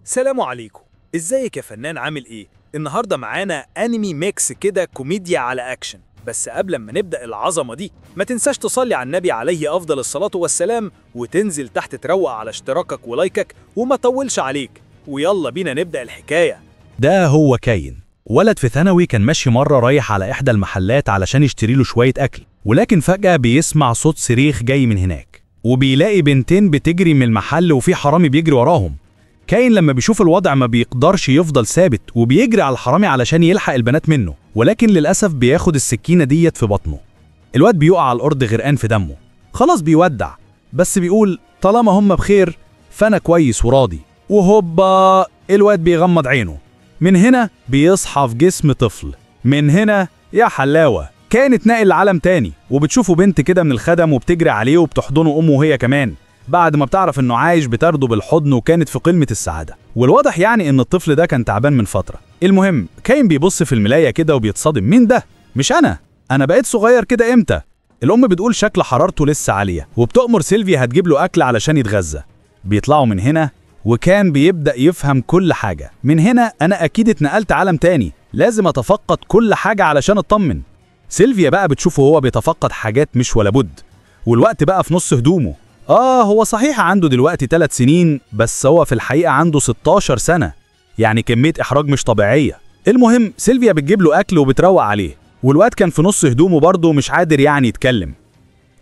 سلام عليكم. ازيك يا فنان، عامل ايه؟ النهارده معانا انمي ميكس كده، كوميديا على اكشن. بس قبل ما نبدأ العظمة دي ما تنساش تصلي على النبي عليه افضل الصلاة والسلام، وتنزل تحت تروق على اشتراكك ولايكك وما طولش عليك. ويلا بينا نبدأ الحكاية. ده هو كاين، ولد في ثانوي كان ماشي مرة رايح على إحدى المحلات علشان يشتري له شوية أكل، ولكن فجأة بيسمع صوت صريخ جاي من هناك، وبيلاقي بنتين بتجري من المحل وفي حرامي بيجري وراهم. كاين لما بيشوف الوضع ما بيقدرش يفضل ثابت وبيجري على الحرامي علشان يلحق البنات منه، ولكن للأسف بياخد السكينة ديت في بطنه. الواد بيقع على الأرض غرقان في دمه، خلاص بيودع، بس بيقول طالما هم بخير فأنا كويس وراضي. وهوبا الواد بيغمض عينه، من هنا بيصحى في جسم طفل. من هنا يا حلاوة كاين اتنقل لعالم تاني، وبتشوفه بنت كده من الخدم وبتجري عليه وبتحضنه أمه وهي كمان. بعد ما بتعرف انه عايش بتاخده بالحضن وكانت في قمة السعادة، والواضح يعني ان الطفل ده كان تعبان من فترة. المهم كاين بيبص في الملاية كده وبيتصدم، مين ده؟ مش انا بقيت صغير كده امتى؟ الام بتقول شكل حرارته لسه عالية، وبتأمر سيلفيا هتجيب له اكل علشان يتغذى. بيطلعوا من هنا وكان بيبدأ يفهم كل حاجة. من هنا أنا أكيد اتنقلت عالم تاني، لازم أتفقد كل حاجة علشان أطمن. سيلفيا بقى بتشوفه هو بيتفقد حاجات مش ولا بد، والوقت بقى في نص هدومه. هو صحيح عنده دلوقتي 3 سنين، بس هو في الحقيقة عنده 16 سنة، يعني كمية إحراج مش طبيعية. المهم سيلفيا بتجيب له أكل وبتروق عليه، والوقت كان في نص هدومه برضه مش قادر يعني يتكلم.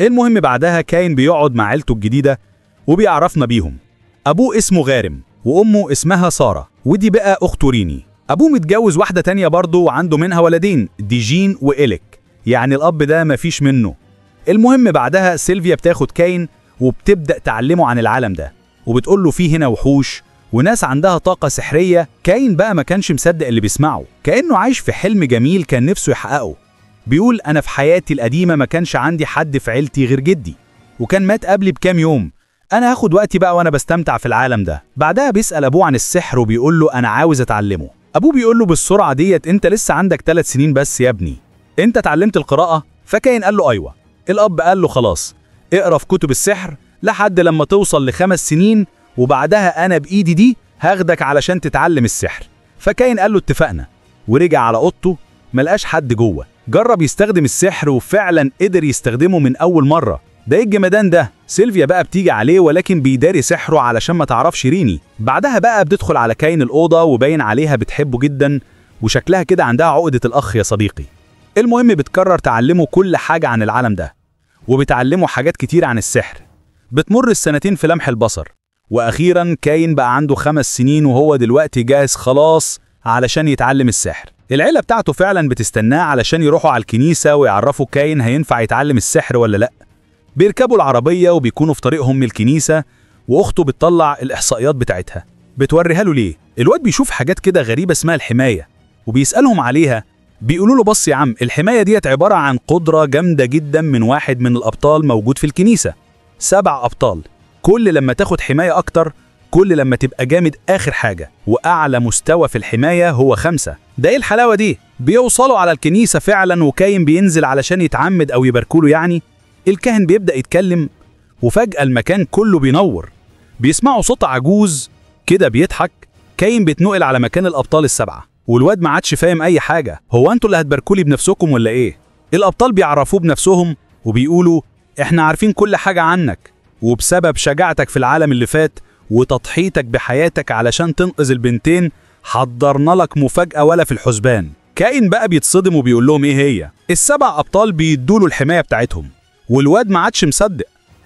المهم بعدها كاين بيقعد مع عيلته الجديدة وبيعرفنا بيهم. أبوه اسمه غارم، وأمه اسمها سارة، ودي بقى أخته ريني. أبوه متجوز واحدة تانية برضه وعنده منها ولدين، ديجين وإليك، يعني الأب ده مفيش منه. المهم بعدها سيلفيا بتاخد كاين وبتبدأ تعلمه عن العالم ده، وبتقول له فيه هنا وحوش وناس عندها طاقة سحرية. كاين بقى ما كانش مصدق اللي بيسمعه، كأنه عايش في حلم جميل كان نفسه يحققه. بيقول أنا في حياتي القديمة ما كانش عندي حد في عيلتي غير جدي، وكان مات قبلي بكام يوم. أنا هاخد وقتي بقى وأنا بستمتع في العالم ده. بعدها بيسأل أبوه عن السحر وبيقول له أنا عاوز أتعلمه. أبوه بيقول له بالسرعة ديت أنت لسه عندك 3 سنين بس يا ابني، أنت اتعلمت القراءة؟ فكاين قال له أيوة. الأب قال له خلاص اقرأ في كتب السحر لحد لما توصل ل5 سنين، وبعدها أنا بإيدي دي هاخدك علشان تتعلم السحر. فكاين قال له اتفقنا، ورجع على أوضته ملقاش حد جوه. جرب يستخدم السحر وفعلا قدر يستخدمه من أول مرة. ده ايه الجمدان ده؟ سيلفيا بقى بتيجي عليه ولكن بيداري سحره علشان ما تعرفش ريني. بعدها بقى بتدخل على كاين الأوضة وباين عليها بتحبه جدا، وشكلها كده عندها عقدة الأخ يا صديقي. المهم بتكرر تعلمه كل حاجة عن العالم ده، وبتعلمه حاجات كتير عن السحر. بتمر السنتين في لمح البصر، وأخيرا كاين بقى عنده 5 سنين وهو دلوقتي جاهز خلاص علشان يتعلم السحر. العيلة بتاعته فعلا بتستناه علشان يروحوا على الكنيسة ويعرفوا كاين هينفع يتعلم السحر ولا لأ. بيركبوا العربية وبيكونوا في طريقهم من الكنيسة، وأخته بتطلع الإحصائيات بتاعتها بتوريها له. ليه؟ الواد بيشوف حاجات كده غريبة اسمها الحماية، وبيسألهم عليها. بيقولوا له بص يا عم، الحماية ديت عبارة عن قدرة جامدة جدا من واحد من الأبطال موجود في الكنيسة. 7 أبطال، كل لما تاخد حماية أكتر كل لما تبقى جامد آخر حاجة، وأعلى مستوى في الحماية هو 5. ده إيه الحلاوة دي؟ بيوصلوا على الكنيسة فعلا، وكاين بينزل علشان يتعمد أو يباركوله يعني. الكاهن بيبدأ يتكلم، وفجأة المكان كله بينور. بيسمعوا صوت عجوز كده بيضحك. كاين بيتنقل على مكان الأبطال ال7، والواد ما عادش فاهم أي حاجة. هو أنتوا اللي هتباركولي بنفسكم ولا إيه؟ الأبطال بيعرفوه بنفسهم وبيقولوا إحنا عارفين كل حاجة عنك، وبسبب شجاعتك في العالم اللي فات وتضحيتك بحياتك علشان تنقذ البنتين حضرنا لك مفاجأة ولا في الحسبان. كاين بقى بيتصدم وبيقول لهم إيه هي؟ ال7 أبطال بيدوله الحماية بتاعتهم، والواد ما عادش مصدق.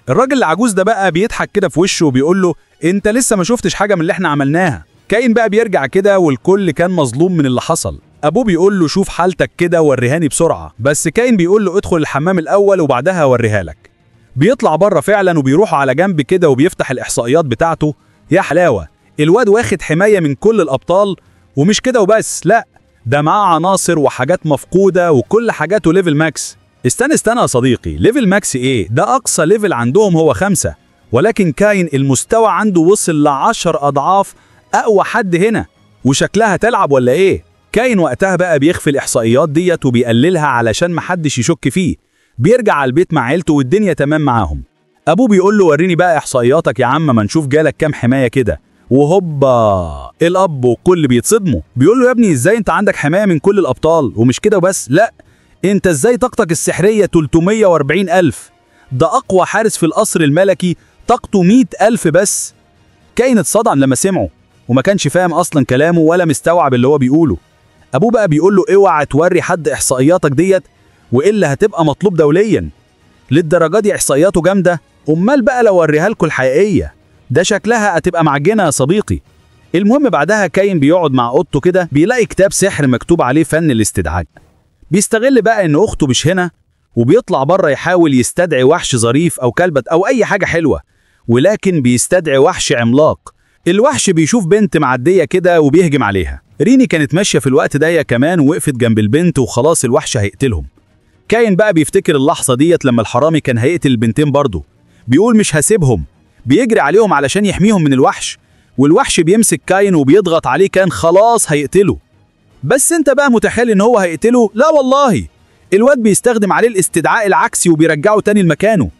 الراجل العجوز ده بقى بيضحك كده في وشه وبيقول له انت لسه ما شفتش حاجة من اللي احنا عملناها. كاين بقى بيرجع كده والكل كان مظلوم من اللي حصل. ابوه بيقول له شوف حالتك كده وريهاني بسرعة، بس كاين بيقول له ادخل الحمام الاول وبعدها اوريها لك. بيطلع بره فعلا وبيروحوا على جنب كده وبيفتح الاحصائيات بتاعته. يا حلاوة، الواد واخد حماية من كل الابطال، ومش كده وبس، لا ده معاه عناصر وحاجات مفقودة وكل حاجاته ليفل ماكس. استنى يا صديقي، ليفل ماكس ايه؟ ده اقصى ليفل عندهم هو 5، ولكن كاين المستوى عنده وصل ل10 اضعاف اقوى حد هنا. وشكلها تلعب ولا ايه؟ كاين وقتها بقى بيخفي الاحصائيات ديت وبيقللها علشان محدش يشك فيه. بيرجع على البيت مع عيلته والدنيا تمام معاهم. ابوه بيقول له وريني بقى احصائياتك يا عم، ما نشوف جالك كام حماية كده. وهوبا الاب والكل بيتصدموا، بيقول له يا ابني ازاي انت عندك حمايه من كل الابطال؟ ومش كده وبس، لا انت ازاي طاقتك السحريه 340,000؟ ده اقوى حارس في القصر الملكي طاقته 100,000 بس. كاين اتصدم لما سمعه وما كانش فاهم اصلا كلامه ولا مستوعب اللي هو بيقوله. ابوه بقى بيقول له اوعى توري حد احصائياتك ديت والا هتبقى مطلوب دوليا. للدرجه دي احصائياته جامده؟ امال بقى لو وريها لكم الحقيقيه ده شكلها هتبقى معجنه يا صديقي. المهم بعدها كاين بيقعد مع اوضته كده، بيلاقي كتاب سحر مكتوب عليه فن الاستدعاء. بيستغل بقى ان اخته مش هنا وبيطلع بره يحاول يستدعي وحش ظريف او كلبة او اي حاجه حلوه، ولكن بيستدعي وحش عملاق. الوحش بيشوف بنت معديه كده وبيهجم عليها. ريني كانت ماشيه في الوقت ده كمان ووقفت جنب البنت وخلاص الوحش هيقتلهم. كاين بقى بيفتكر اللحظه ديت لما الحرامي كان هيقتل البنتين برضه، بيقول مش هسيبهم، بيجري عليهم علشان يحميهم من الوحش، والوحش بيمسك كاين وبيضغط عليه كان خلاص هيقتله. بس انت بقى متخيل ان هو هيقتله؟ لا والله، الواد بيستخدم عليه الاستدعاء العكسي وبيرجعه تاني لمكانه.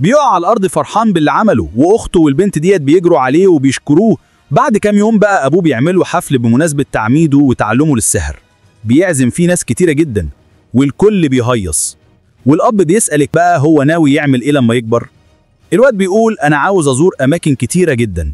بيقع على الارض فرحان باللي عمله، واخته والبنت ديت بيجروا عليه وبيشكروه. بعد كام يوم بقى ابوه بيعملوا حفل بمناسبه تعميده وتعلمه للسحر، بيعزم فيه ناس كتيره جدا والكل بيهيص. والاب بيسالك بقى هو ناوي يعمل ايه لما يكبر؟ الواد بيقول انا عاوز ازور اماكن كتيره جدا،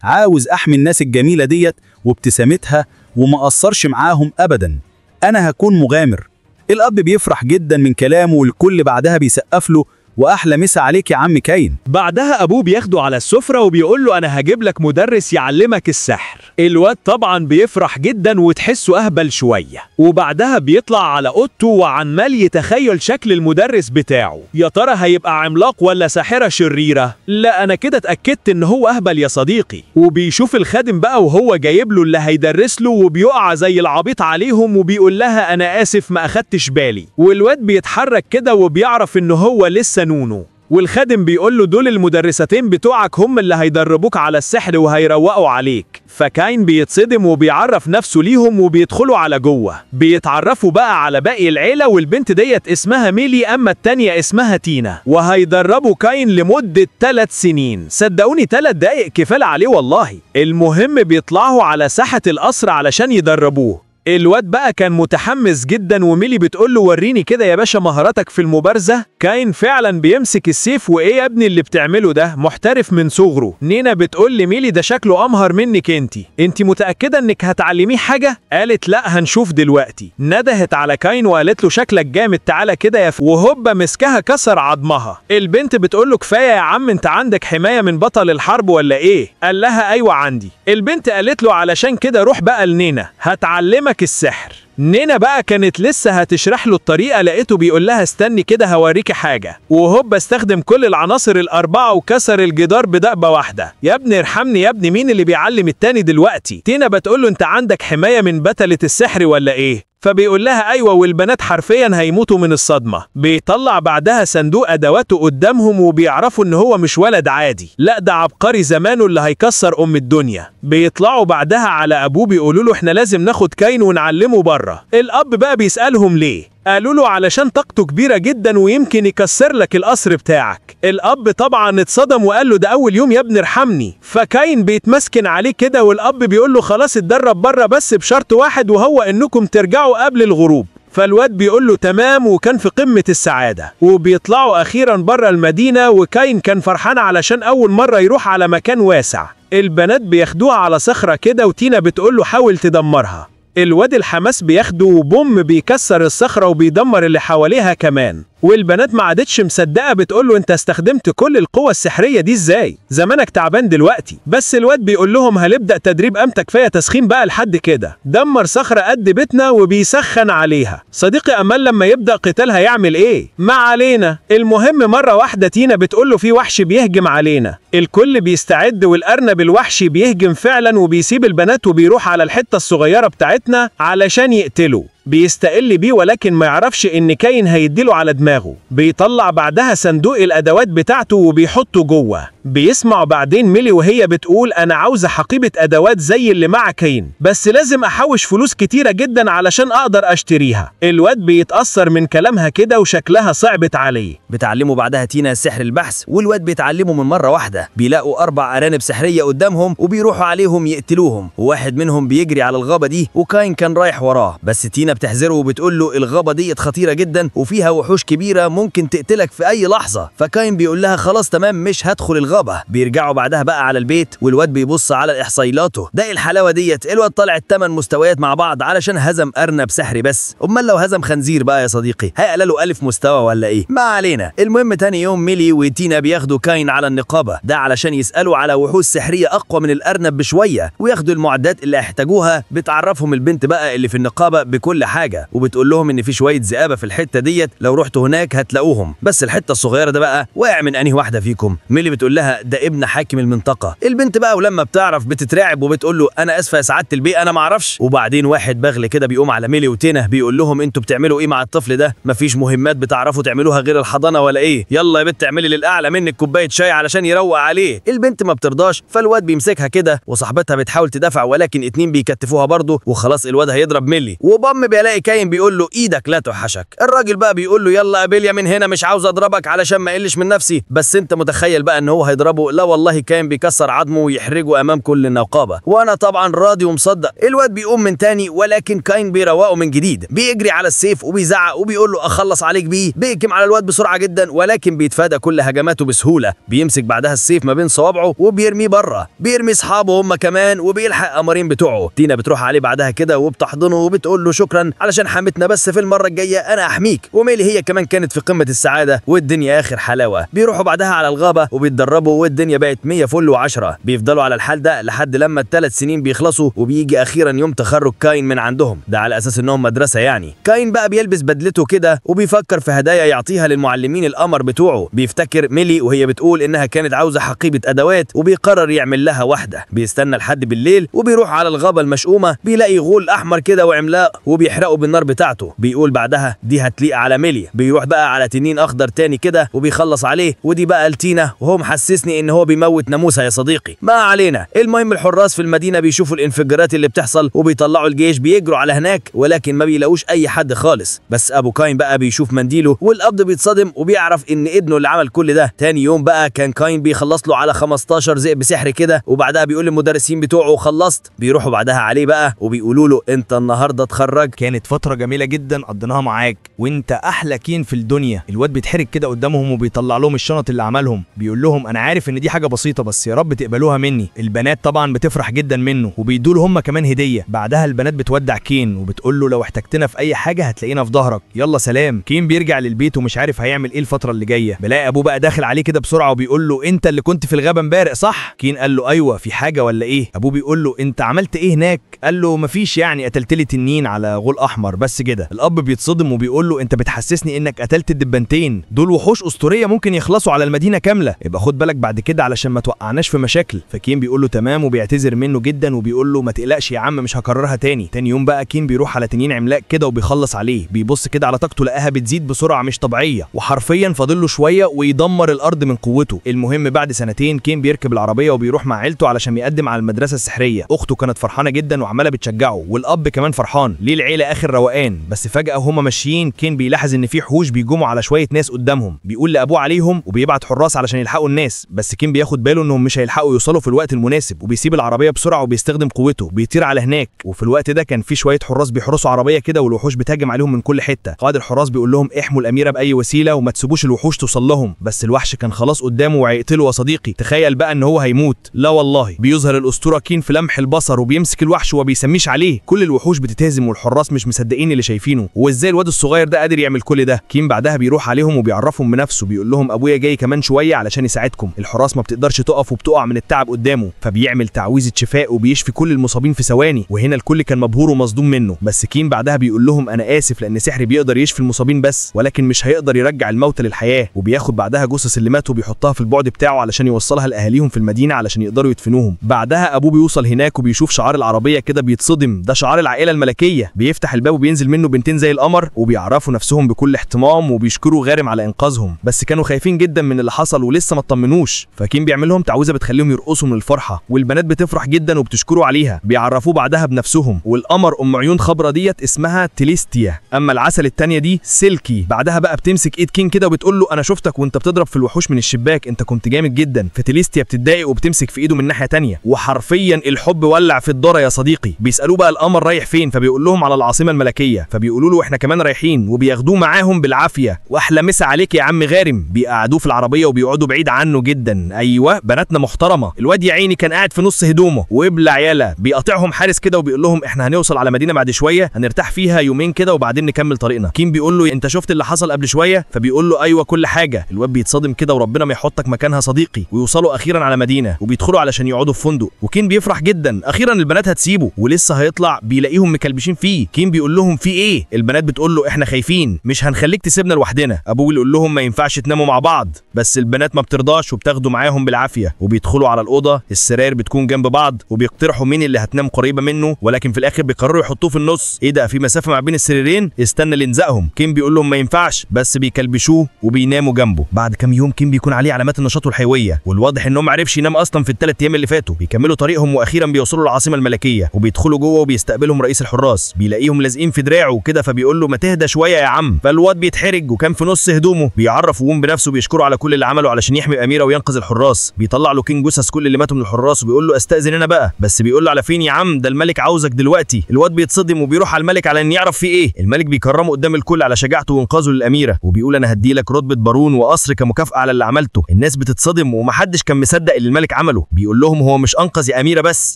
عاوز احمي الناس الجميله ديت وابتسامتها وما اقصرش معاهم ابدا، انا هكون مغامر. الاب بيفرح جدا من كلامه والكل بعدها بيسقف له واحلى مسا عليك يا عم كاين. بعدها ابوه بياخده على السفره وبيقول له انا هجيب لك مدرس يعلمك السحر. الواد طبعا بيفرح جدا وتحسه اهبل شويه، وبعدها بيطلع على اوضته وعمال يتخيل شكل المدرس بتاعه. يا ترى هيبقى عملاق ولا ساحره شريره؟ لا انا كده اتاكدت ان هو اهبل يا صديقي. وبيشوف الخادم بقى وهو جايب له اللي هيدرس له وبيقع زي العبيط عليهم وبيقول لها انا اسف ما اخدتش بالي. والواد بيتحرك كده وبيعرف ان هو لسه نونو. والخادم بيقول له دول المدرستين بتوعك هم اللي هيدربوك على السحر وهيروقوا عليك. فكاين بيتصدم وبيعرف نفسه ليهم وبيدخلوا على جوه. بيتعرفوا بقى على باقي العيلة، والبنت ديت اسمها ميلي اما التانية اسمها تينا، وهيدربوا كاين لمدة 3 سنين. صدقوني 3 دقايق كفاية عليه والله. المهم بيطلعوا على ساحة القصر علشان يدربوه. الواد بقى كان متحمس جدا، وميلي بتقول له وريني كده يا باشا مهاراتك في المبارزة. كاين فعلا بيمسك السيف، وايه يا ابني اللي بتعمله ده؟ محترف من صغره. نينا بتقول لميلي ده شكله امهر منك انت متأكدة انك هتعلميه حاجة؟ قالت لا هنشوف دلوقتي. ندهت على كاين وقالت له شكلك جامد تعالى كده يا وهوبا مسكها كسر عظمها. البنت بتقول له كفاية يا عم انت عندك حماية من بطل الحرب ولا ايه؟ قال لها ايوه عندي. البنت قالت له علشان كده روح بقى لنينا هتعلمك السحر. نينا بقى كانت لسه هتشرح له الطريقة، لقيته بيقول لها استني كده هوريكي حاجة. وهوبا استخدم كل العناصر ال4 وكسر الجدار بدقبة واحدة. يا ابني ارحمني يا ابني، مين اللي بيعلم التاني دلوقتي؟ تينا بتقول له انت عندك حماية من بتلة السحر ولا ايه؟ فبيقول لها ايوه، والبنات حرفيا هيموتوا من الصدمه. بيطلع بعدها صندوق ادواته قدامهم وبيعرفوا ان هو مش ولد عادي، لا ده عبقري زمانه اللي هيكسر الدنيا. بيطلعوا بعدها على ابوه بيقولوا له احنا لازم ناخد كاين ونعلمه بره. الاب بقى بيسالهم ليه؟ قالوا له علشان طاقته كبيرة جدا ويمكن يكسر لك القصر بتاعك. الاب طبعا اتصدم وقال له ده اول يوم يا ابني ارحمني. فكاين بيتمسكن عليه كده، والاب بيقول له خلاص اتدرب بره بس بشرط واحد وهو انكم ترجعوا قبل الغروب. فالواد بيقول له تمام، وكان في قمة السعادة. وبيطلعوا اخيرا بره المدينة، وكاين كان فرحان علشان اول مرة يروح على مكان واسع. البنات بياخدوها على صخرة كده، وتينا بتقول له حاول تدمرها. الواد الحماس بياخده وبوم بيكسر الصخرة وبيدمر اللي حواليها كمان. والبنات ما عادتش مصدقه، بتقول له انت استخدمت كل القوة السحرية دي ازاي؟ زمانك تعبان دلوقتي. بس الواد بيقول لهم هنبدأ تدريب امتى، كفايه تسخين بقى لحد كده. دمر صخرة قد بيتنا وبيسخن عليها. صديقي امال لما يبدأ قتال هيعمل ايه؟ ما علينا. المهم مرة واحدة تينا بتقول له في وحش بيهجم علينا. الكل بيستعد، والارنب الوحشي بيهجم فعلا وبيسيب البنات وبيروح على الحتة الصغيرة بتاعتنا علشان يقتله. بيستقل بيه ولكن ما يعرفش ان كاين هيديله على دماغه. بيطلع بعدها صندوق الادوات بتاعته وبيحطه جوه. بيسمع بعدين ميلي وهي بتقول انا عاوزه حقيبه ادوات زي اللي مع كاين، بس لازم احوش فلوس كتيره جدا علشان اقدر اشتريها. الواد بيتاثر من كلامها كده وشكلها صعبت عليه. بتعلمه بعدها تينا سحر البحث، والواد بيتعلمه من مره واحده. بيلاقوا 4 ارانب سحريه قدامهم وبيروحوا عليهم يقتلوهم، وواحد منهم بيجري على الغابه دي وكاين كان رايح وراه، بس تينا بتحذره وبتقول له الغابه دي خطيره جدا وفيها وحوش كبيره ممكن تقتلك في اي لحظه. فكاين بيقول لها خلاص تمام مش هدخل الغابه. بيرجعوا بعدها بقى على البيت والواد بيبص على احصائياته. ده الحلاوه ديت، الواد طلع 8 مستويات مع بعض علشان هزم ارنب سحري بس. امال لو هزم خنزير بقى يا صديقي هيقلل له 1000 مستوى ولا ايه؟ ما علينا. المهم تاني يوم ميلي وتينا بياخدوا كاين على النقابه، ده علشان يسالوا على وحوش سحريه اقوى من الارنب بشويه وياخدوا المعدات اللي هيحتاجوها. بتعرفهم البنت بقى اللي في النقابه بكل حاجه وبتقول لهم ان في شويه ذئابه في الحته ديت، لو رحتوا هناك هتلاقوهم. بس الحته الصغيره ده بقى واقع من انهي واحده فيكم؟ ميلي بتقول لها ده ابن حاكم المنطقه. البنت بقى ولما بتعرف بتترعب وبتقول له انا اسفه يا سعاده البيه انا ما اعرفش. وبعدين واحد بغل كده بيقوم على ميلي وتينا بيقول لهم انتوا بتعملوا ايه مع الطفل ده؟ مفيش مهمات بتعرفوا تعملوها غير الحضانه ولا ايه؟ يلا يا بنت اعملي للاعلى منك كوبايه شاي علشان يروق عليه. البنت ما بترضاش، فالواد بيمسكها كده وصاحبتها بتحاول تدافع ولكن 2 بيكتفوها برضه وخلاص الواد هيضرب ميلي. وبام بيلاقي كاين بيقول له ايدك لا توحشك. الراجل بقى بيقول له يلا قابليا من هنا مش عاوز اضربك علشان ما اقلش من نفسي. بس انت متخيل بقى ان هو هيضربه؟ لا والله كاين بيكسر عظمه ويحرجه امام كل النقابه، وانا طبعا راضي ومصدق. الواد بيقوم من تاني ولكن كاين بيروقه من جديد، بيجري على السيف وبيزعق وبيقول له اخلص عليك بيه. بيهجم على الواد بسرعه جدا ولكن بيتفادى كل هجماته بسهوله. بيمسك بعدها السيف ما بين صوابعه وبيرميه بره، بيرمي اصحابه هم كمان وبيلحق قمرين بتوعه. تينا بتروح عليه بعدها كده وبتحضنه وبتقول له شكرا علشان حمتنا، بس في المره الجايه انا احميك. وميلي هي كمان كانت في قمه السعاده والدنيا اخر حلاوه. بيروحوا بعدها على الغابه وبيتدربوا والدنيا بقت 100 فل و10. بيفضلوا على الحال ده لحد لما ال3 سنين بيخلصوا وبيجي اخيرا يوم تخرج كاين من عندهم، ده على اساس انهم مدرسه يعني. كاين بقى بيلبس بدلته كده وبيفكر في هدايا يعطيها للمعلمين القمر بتوعه. بيفتكر ميلي وهي بتقول انها كانت عاوزه حقيبه ادوات وبيقرر يعمل لها واحده. بيستنى لحد بالليل وبيروح على الغابه المشؤومه، بيلاقي غول احمر كده وعملاق وبيحرقه بالنار بتاعته. بيقول بعدها دي هتليق على ميلي. بيروح بقى على تنين اخضر تاني كده وبيخلص عليه، ودي بقى لتينا وهو محسسني ان هو بيموت ناموسه يا صديقي. ما علينا. المهم الحراس في المدينه بيشوفوا الانفجارات اللي بتحصل وبيطلعوا الجيش بيجروا على هناك ولكن ما بيلاقوش اي حد خالص. بس ابو كاين بقى بيشوف منديله والقبض بيتصدم وبيعرف ان ابنه اللي عمل كل ده. تاني يوم بقى كان كاين بيخلص له على 15 ذئب سحر كده وبعدها بيقول للمدرسين بتوعه خلصت. بيروحوا بعدها عليه بقى وبيقولوا له انت النهارده اتخرج. كانت فترة جميلة جدا قضيناها معاك وانت احلى كين في الدنيا. الواد بيتحرك كده قدامهم وبيطلع لهم الشنط اللي عملهم. بيقول لهم انا عارف ان دي حاجة بسيطة بس يا رب تقبلوها مني. البنات طبعا بتفرح جدا منه وبيدوا له هم كمان هدية. بعدها البنات بتودع كين وبتقول له لو احتجتنا في اي حاجة هتلاقينا في ظهرك، يلا سلام. كين بيرجع للبيت ومش عارف هيعمل ايه الفترة اللي جاية. بلاقي ابوه بقى داخل عليه كده بسرعة وبيقول له انت اللي كنت في الغابة امبارح صح؟ كين قال له ايوه، في حاجة ولا ايه؟ ابوه بيقول له انت عملت ايه هناك؟ قال له مفيش يعني، قتلت لي تنين على غول احمر بس كده. الاب بيتصدم وبيقول له انت بتحسسني انك قتلت الدبانتين دول، وحوش اسطوريه ممكن يخلصوا على المدينه كامله، يبقى خد بالك بعد كده علشان ما توقعناش في مشاكل. فكين بيقول له تمام وبيعتذر منه جدا وبيقول له ما تقلقش يا عم مش هكررها تاني. تاني يوم بقى كين بيروح على تنين عملاق كده وبيخلص عليه. بيبص كده على طاقته لقاها بتزيد بسرعه مش طبيعيه وحرفيا فاضل له شويه ويدمر الارض من قوته. المهم بعد سنتين كين بيركب العربيه وبيروح مع عيلته علشان يقدم على المدرسه السحريه. اخته كانت فرحانه جدا وعماله بتشجعه والاب كمان فرحان ليه، العيله اخر روقان. بس فجاه وهما ماشيين كين بيلاحظ ان في حوش بيجموا على شويه ناس قدامهم. بيقول لابوه عليهم وبيبعت حراس علشان يلحقوا الناس، بس كين بياخد باله انهم مش هيلحقوا يوصلوا في الوقت المناسب وبيسيب العربيه بسرعه وبيستخدم قوته بيطير على هناك. وفي الوقت ده كان في شويه حراس بيحرسوا عربيه كده والوحوش بتهاجم عليهم من كل حته. قائد الحراس بيقول لهم احموا الاميره باي وسيله وما تسيبوش الوحوش توصل لهم. بس الوحش كان خلاص قدامه وهيقتله يا صديقي. تخيل بقى ان هو هيموت. لا والله بيظهر الاسطوره كين في لمح البصر وبيمسك الوحش وبيسميش عليه. كل الوحوش بتتهزم والحراس مش مصدقين اللي شايفينه، وازاي الواد الصغير ده قادر يعمل كل ده. كين بعدها بيروح عليهم وبيعرفهم بنفسه، بيقول لهم ابويا جاي كمان شويه علشان يساعدكم. الحراس ما بتقدرش تقف وبتقع من التعب قدامه، فبيعمل تعويذه شفاء وبيشفي كل المصابين في ثواني. وهنا الكل كان مبهور ومصدوم منه. بس كين بعدها بيقول لهم انا اسف لان سحري بيقدر يشفي المصابين بس ولكن مش هيقدر يرجع الموتى للحياه. وبياخد بعدها جثث اللي ماتوا وبيحطها في البعد بتاعه علشان يوصلها لاهاليهم في المدينه علشان يقدروا يدفنوهم. بعدها ابوه بيوصل هناك وبيشوف شعار العربيه كده بيتصدم، ده شعار العائله الملكيه. بيفتح الباب وبينزل منه بنتين زي القمر وبيعرفوا نفسهم بكل احتمام وبيشكروا غارم على انقاذهم، بس كانوا خايفين جدا من اللي حصل ولسه ما اطمنوش، فكين بيعمل لهم تعويذه بتخليهم يرقصوا من الفرحه، والبنات بتفرح جدا وبتشكروا عليها، بيعرفوه بعدها بنفسهم، والقمر ام عيون خضرا ديت اسمها تيليستيا، اما العسل التانيه دي سيلكي. بعدها بقى بتمسك ايد كين كده وبتقول له انا شفتك وانت بتضرب في الوحوش من الشباك، انت كنت جامد جدا. فتيليستيا بتتضايق وبتمسك في ايده من ناحيه تانيه، وحرفيا الحب ولع في الدار يا صديقي. بيسالوه بقى القمر رايح فين، فبيقول لهم على العاصمه الملكيه، فبيقولوا له احنا كمان رايحين، وبياخدوه معاهم بالعافيه. واحلى مسا عليك يا عم غارم، بيقعدوه في العربيه وبيقعدوا بعيد عنه جدا. ايوه بناتنا محترمه. الواد يا عيني كان قاعد في نص هدومه وابلع يالا، بيقاطعهم حارس كده وبيقول لهم احنا هنوصل على مدينه بعد شويه هنرتاح فيها يومين كده وبعدين نكمل طريقنا. كين بيقول له انت شفت اللي حصل قبل شويه، فبيقول له ايوه كل حاجه. الواد بيتصدم كده وربنا ما يحطك مكانها صديقي، ويوصلوا اخيرا على مدينه وبيدخلوا علشان يقعدوا في فندق، وكين بيفرح جدا اخيرا البنات هتسيبه ولسه هيطلع، بيلاقيهم مكلبشين فيه. كين بيقول لهم في ايه؟ البنات بتقول له احنا خايفين مش هنخليك تسيبنا لوحدنا. ابوه يقول لهم ما ينفعش تناموا مع بعض، بس البنات ما بترضاش وبتاخده معاهم بالعافيه، وبيدخلوا على الاوضه، السراير بتكون جنب بعض وبيقترحوا مين اللي هتنام قريبه منه، ولكن في الاخر بيقرروا يحطوه في النص. ايه ده في مسافه ما بين السريرين، استنى لنزقهم. كين بيقول لهم ما ينفعش، بس بيكلبشوه وبيناموا جنبه. بعد كام يوم كين بيكون عليه علامات النشاط والحيويه، والواضح انه ما عرفش ينام اصلا في ال3 ايام اللي فاتوا. بيكملوا طريقهم واخيرا بيوصلوا للعاصمه الملكيه، وبيدخلوا جوه وبيستقبلهم رئيس الحراس، بيلاقيهم لازقين في دراعه كده، فبيقول له ما تهدى شويه يا عم. فالواد بيتحرج وكان في نص هدومه، بيعرف وقوم بنفسه بيشكره على كل اللي عمله علشان يحمي الاميره وينقذ الحراس. بيطلع له كين جثث كل اللي ماتوا من الحراس وبيقول له استاذن انا بقى، بس بيقول له على فين يا عم، ده الملك عاوزك دلوقتي. الواد بيتصدم وبيروح على الملك على ان يعرف في ايه. الملك بيكرمه قدام الكل على شجاعته وانقاذه للاميره، وبيقول انا هديلك رتبه بارون وقصر كمكافاه على اللي عملته. الناس بتتصدم ومحدش كان مصدق اللي الملك عمله. بيقول لهم هو مش انقذ يا اميره بس،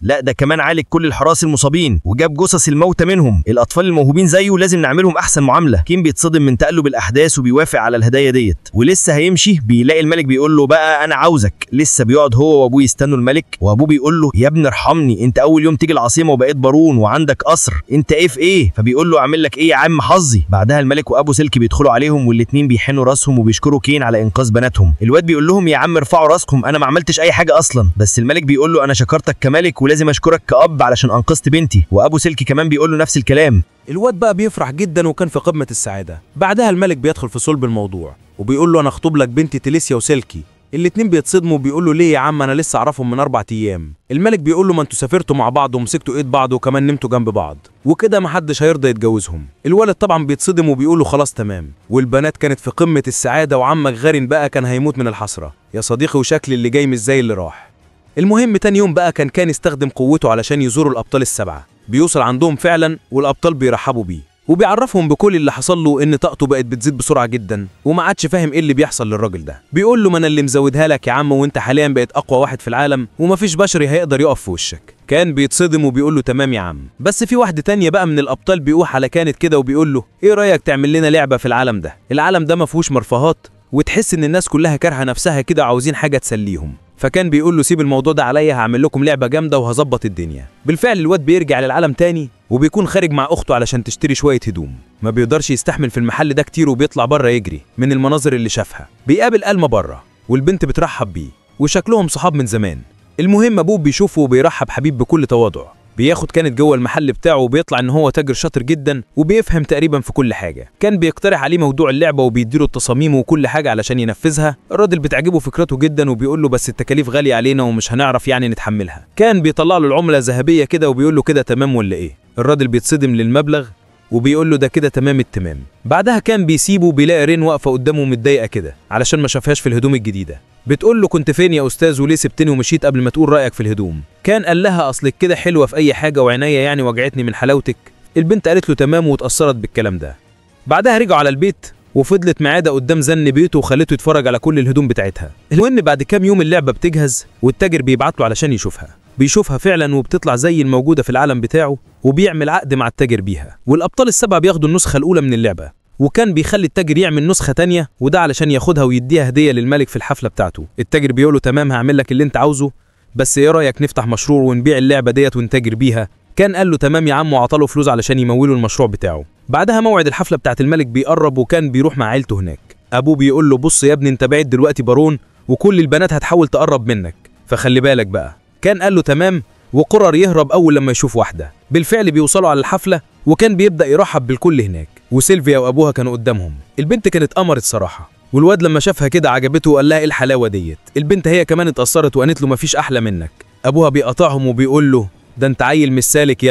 لا ده كمان عالج كل الحراس المصابين وجاب جثث الموتى منهم. الاطفال الموهوبين زيه لازم نعملهم احسن معامله. كين بيتصدم من تقلب الاحداث وبيوافق على الهدايا ديت، ولسه هيمشي بيلاقي الملك بيقول له بقى انا عاوزك. لسه بيقعد هو وابوه يستنوا الملك، وابوه بيقول له يا ابني ارحمني، انت اول يوم تيجي العاصمه وبقيت بارون وعندك قصر، انت ايه في ايه؟ فبيقول له اعمل لك ايه يا عم حظي. بعدها الملك وابو سلكي بيدخلوا عليهم والاتنين بيحنوا راسهم وبيشكروا كين على انقاذ بناتهم. الواد بيقول لهم يا عم ارفعوا راسكم، انا ما عملتش اي حاجه اصلا. بس الملك بيقول له انا شكرتك كملك ولازم اشكرك كأب علشان انقذت بنتي، وابو سلكي كمان بيقول له نفس الكلام. الواد بقى بيفرح جدا وكان في قمة السعادة. بعدها الملك بيدخل في صلب الموضوع وبيقول له انا اخطب لك بنتي تيليسيا وسلكي. الاتنين بيتصدموا وبيقولوا ليه يا عم انا لسه اعرفهم من 4 ايام. الملك بيقول له ما انتوا سافرتوا مع بعض ومسكتوا ايد بعض وكمان نمتوا جنب بعض وكده محدش هيرضى يتجوزهم. الولد طبعا بيتصدم وبيقول له خلاص تمام. والبنات كانت في قمة السعادة وعمك غارن بقى كان هيموت من الحسرة يا صديقي، وشكل اللي جاي مش زي اللي راح. المهم تاني يوم بقى كان يستخدم قوته علشان يزوروا الابطال ال7. بيوصل عندهم فعلا والابطال بيرحبوا بيه وبيعرفهم بكل اللي حصل له، ان طاقته بقت بتزيد بسرعه جدا وما عادش فاهم ايه اللي بيحصل للراجل ده. بيقول له ما انا اللي مزودها لك يا عم، وانت حاليا بقيت اقوى واحد في العالم ومفيش بشري هيقدر يقف في وشك. كان بيتصدم وبيقول له تمام يا عم. بس في واحده تانية بقى من الابطال بيقوح على كانت كده وبيقول له ايه رايك تعمل لنا لعبه في العالم ده؟ العالم ده ما فيهوش مرفهات وتحس ان الناس كلها كارهه نفسها كده وعاوزين حاجه تسليهم. فكان بيقول له سيب الموضوع ده عليا، هعمل لكم لعبه جامده وهظبط الدنيا. بالفعل الواد بيرجع للعالم تاني وبيكون خارج مع اخته علشان تشتري شويه هدوم. ما بيقدرش يستحمل في المحل ده كتير وبيطلع بره يجري من المناظر اللي شافها. بيقابل ألما بره والبنت بترحب بيه وشكلهم صحاب من زمان. المهم ابوه بيشوفه وبيرحب حبيب بكل تواضع. بياخد كانت جوه المحل بتاعه وبيطلع ان هو تاجر شاطر جدا وبيفهم تقريبا في كل حاجه. كان بيقترح عليه موضوع اللعبه وبيديله التصاميم وكل حاجه علشان ينفذها. الراجل بتعجبه فكرته جدا وبيقول له بس التكاليف غاليه علينا ومش هنعرف يعني نتحملها. كان بيطلع له العمله ذهبيه كده وبيقول له كده تمام ولا ايه؟ الراجل بيتصدم للمبلغ وبيقول له ده كده تمام التمام. بعدها كان بيسيبه بيلاقي رين واقفه قدامه متضايقه كده علشان ما شافهاش في الهدوم الجديده. بتقول له كنت فين يا استاذ وليه سبتني ومشيت قبل ما تقول رايك في الهدوم؟ كان قال لها اصلك كده حلوه في اي حاجه وعينيا يعني وجعتني من حلاوتك. البنت قالت له تمام واتاثرت بالكلام ده. بعدها رجعوا على البيت وفضلت معاده قدام زن بيته وخلته يتفرج على كل الهدوم بتاعتها. المهم بعد كام يوم اللعبه بتجهز والتاجر بيبعت له علشان يشوفها. بيشوفها فعلا وبتطلع زي الموجوده في العالم بتاعه وبيعمل عقد مع التاجر بيها. والابطال ال7 بياخدوا النسخه الاولى من اللعبه وكان بيخلي التاجر يعمل نسخه تانية وده علشان ياخدها ويديها هديه للملك في الحفله بتاعته. التاجر بيقول له تمام هعمل لك اللي انت عاوزه، بس ايه رايك نفتح مشروع ونبيع اللعبه ديت ونتاجر بيها؟ كان قال له تمام يا عم وعطاله فلوس علشان يمولوا المشروع بتاعه. بعدها موعد الحفله بتاعت الملك بيقرب وكان بيروح مع عيلته هناك. ابوه بيقول له بص يا ابني انت بعيد دلوقتي بارون وكل البنات هتحاول تقرب منك فخلي بالك بقى. كان قال له تمام وقرر يهرب اول لما يشوف واحده. بالفعل بيوصلوا على الحفله وكان بيبدأ يرحب بالكل هناك، وسيلفيا وأبوها كانوا قدامهم. البنت كانت قمرت صراحة، والواد لما شافها كده عجبته وقال لها ايه الحلاوة ديت. البنت هي كمان اتأثرت وقالت له مفيش أحلى منك. أبوها بيقطعهم وبيقول له ده انت عيل مش سالك،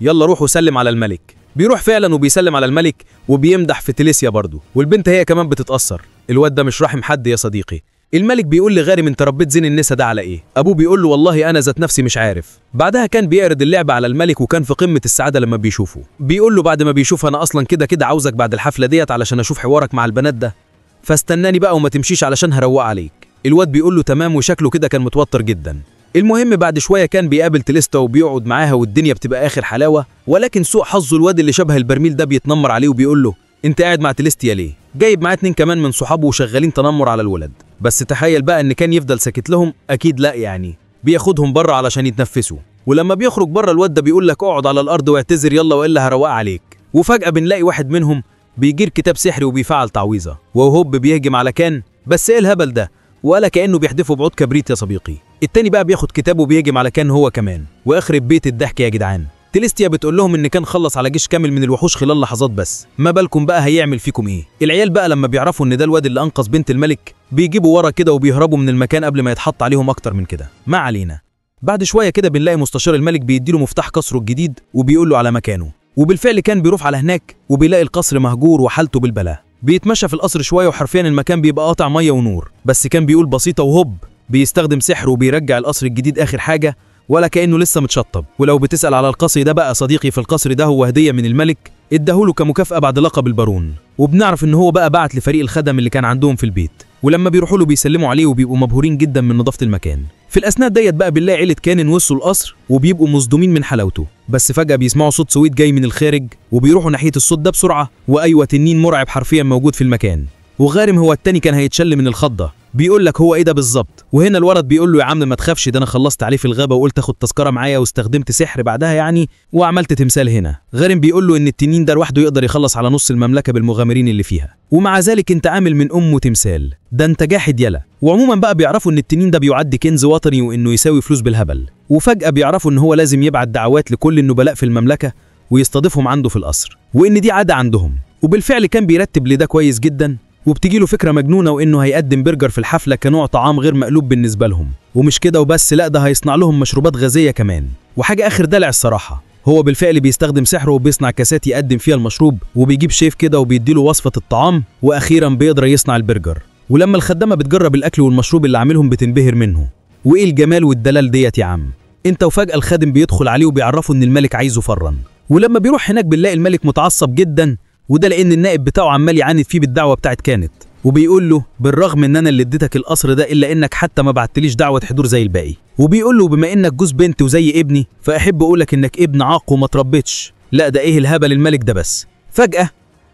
يلا روح وسلم على الملك. بيروح فعلا وبيسلم على الملك وبيمدح في تيليسيا برضه، والبنت هي كمان بتتأثر. الواد ده مش راحم حد يا صديقي. الملك بيقول لغارم انت ربيت زين النسا ده على ايه؟ ابوه بيقول له والله انا ذات نفسي مش عارف. بعدها كان بيعرض اللعبه على الملك وكان في قمه السعاده لما بيشوفه. بيقول له بعد ما بيشوف انا اصلا كده عاوزك بعد الحفله ديت علشان اشوف حوارك مع البنات ده، فاستناني بقى وما تمشيش علشان هروق عليك. الواد بيقول له تمام، وشكله كده كان متوتر جدا. المهم بعد شويه كان بيقابل تيليستا وبيقعد معاها والدنيا بتبقى اخر حلاوه، ولكن سوء حظه الواد اللي شبه البرميل ده بيتنمر عليه وبيقول له انت قاعد مع تيليستيا ليه؟ جايب معاه 2 كمان من صحابه وشغالين تنمر على الولد. بس تخيل بقى ان كان يفضل ساكت لهم؟ اكيد لا، يعني بياخدهم بره علشان يتنفسوا. ولما بيخرج بره الواد ده بيقول لك اقعد على الارض واعتذر يلا والا هروق عليك. وفجاه بنلاقي واحد منهم بيجير كتاب سحري وبيفعل تعويذه، وهوب بيهجم على كان. بس ايه الهبل ده؟ ولا كانه بيحدفه بعود كبريت يا صديقي. التاني بقى بياخد كتابه وبيهجم على كان هو كمان. واخرب بيت الضحك يا جدعان. تيليستيا بتقول لهم ان كان خلص على جيش كامل من الوحوش خلال لحظات، بس ما بالكم بقى هيعمل فيكم ايه؟ العيال بقى لما بيعرفوا ان ده الواد اللي انقذ بنت الملك بيجيبوا ورا كده وبيهربوا من المكان قبل ما يتحط عليهم اكتر من كده. ما علينا. بعد شويه كده بنلاقي مستشار الملك بيديله مفتاح قصره الجديد وبيقول له على مكانه، وبالفعل كان بيروح على هناك وبيلاقي القصر مهجور وحالته بالبلاء. بيتمشى في القصر شويه وحرفيا المكان بيبقى قاطع ميه ونور، بس كان بيقول بسيطه وهوب بيستخدم سحر وبيرجع القصر الجديد اخر حاجه ولا كأنه لسه متشطب. ولو بتسأل على القصر ده بقى صديقي، في القصر ده هو هدية من الملك اداهوله كمكافأة بعد لقب البارون، وبنعرف ان هو بقى بعت لفريق الخدم اللي كان عندهم في البيت، ولما بيروحوا له بيسلموا عليه وبيبقوا مبهورين جدا من نظافة المكان. في الأثناء ديت بقى بنلاقي عيلة كانن وصلوا القصر وبيبقوا مصدومين من حلاوته، بس فجأة بيسمعوا صوت سويت جاي من الخارج وبيروحوا ناحية الصوت ده بسرعة، وأيوة تنين مرعب حرفيا موجود في المكان. وغارم هو التاني كان هيتشل من الخضة، بيقول لك هو ايه ده بالظبط. وهنا الولد بيقول له يا عم ما تخافش، ده انا خلصت عليه في الغابه وقلت اخد تذكره معايا واستخدمت سحر بعدها يعني وعملت تمثال هنا. غارم بيقول له ان التنين ده لوحده يقدر يخلص على نص المملكه بالمغامرين اللي فيها، ومع ذلك انت عامل من امه تمثال، ده انت جاحد يلا. وعموما بقى بيعرفوا ان التنين ده بيعد كنز وطني وانه يساوي فلوس بالهبل. وفجاه بيعرفوا ان هو لازم يبعت دعوات لكل النبلاء في المملكه ويستضيفهم عنده في القصر، وان دي عاده عندهم. وبالفعل كان بيرتب لده كويس جدا، وبتجي له فكره مجنونه وانه هيقدم برجر في الحفله كنوع طعام غير مقلوب بالنسبه لهم. ومش كده وبس، لا ده هيصنع لهم مشروبات غازيه كمان، وحاجه اخر دلع الصراحه. هو بالفعل بيستخدم سحره وبيصنع كاسات يقدم فيها المشروب، وبيجيب شيف كده وبيديله وصفه الطعام، واخيرا بيقدر يصنع البرجر. ولما الخدامه بتجرب الاكل والمشروب اللي عاملهم بتنبهر منه. وايه الجمال والدلال ديت يا عم انت. وفجاه الخادم بيدخل عليه وبيعرفه ان الملك عايزه فرا. ولما بيروح هناك بنلاقي الملك متعصب جدا، وده لان النائب بتاعه عمال يعاند فيه بالدعوه بتاعت كانت، وبيقول له بالرغم ان انا اللي اديتك القصر ده الا انك حتى ما بعتليش دعوه حضور زي الباقي. وبيقول له بما انك جوز بنت وزي ابني فاحب اقولك انك ابن عاق وما تربيتش. لا ده ايه الهبل الملك ده بس. فجاه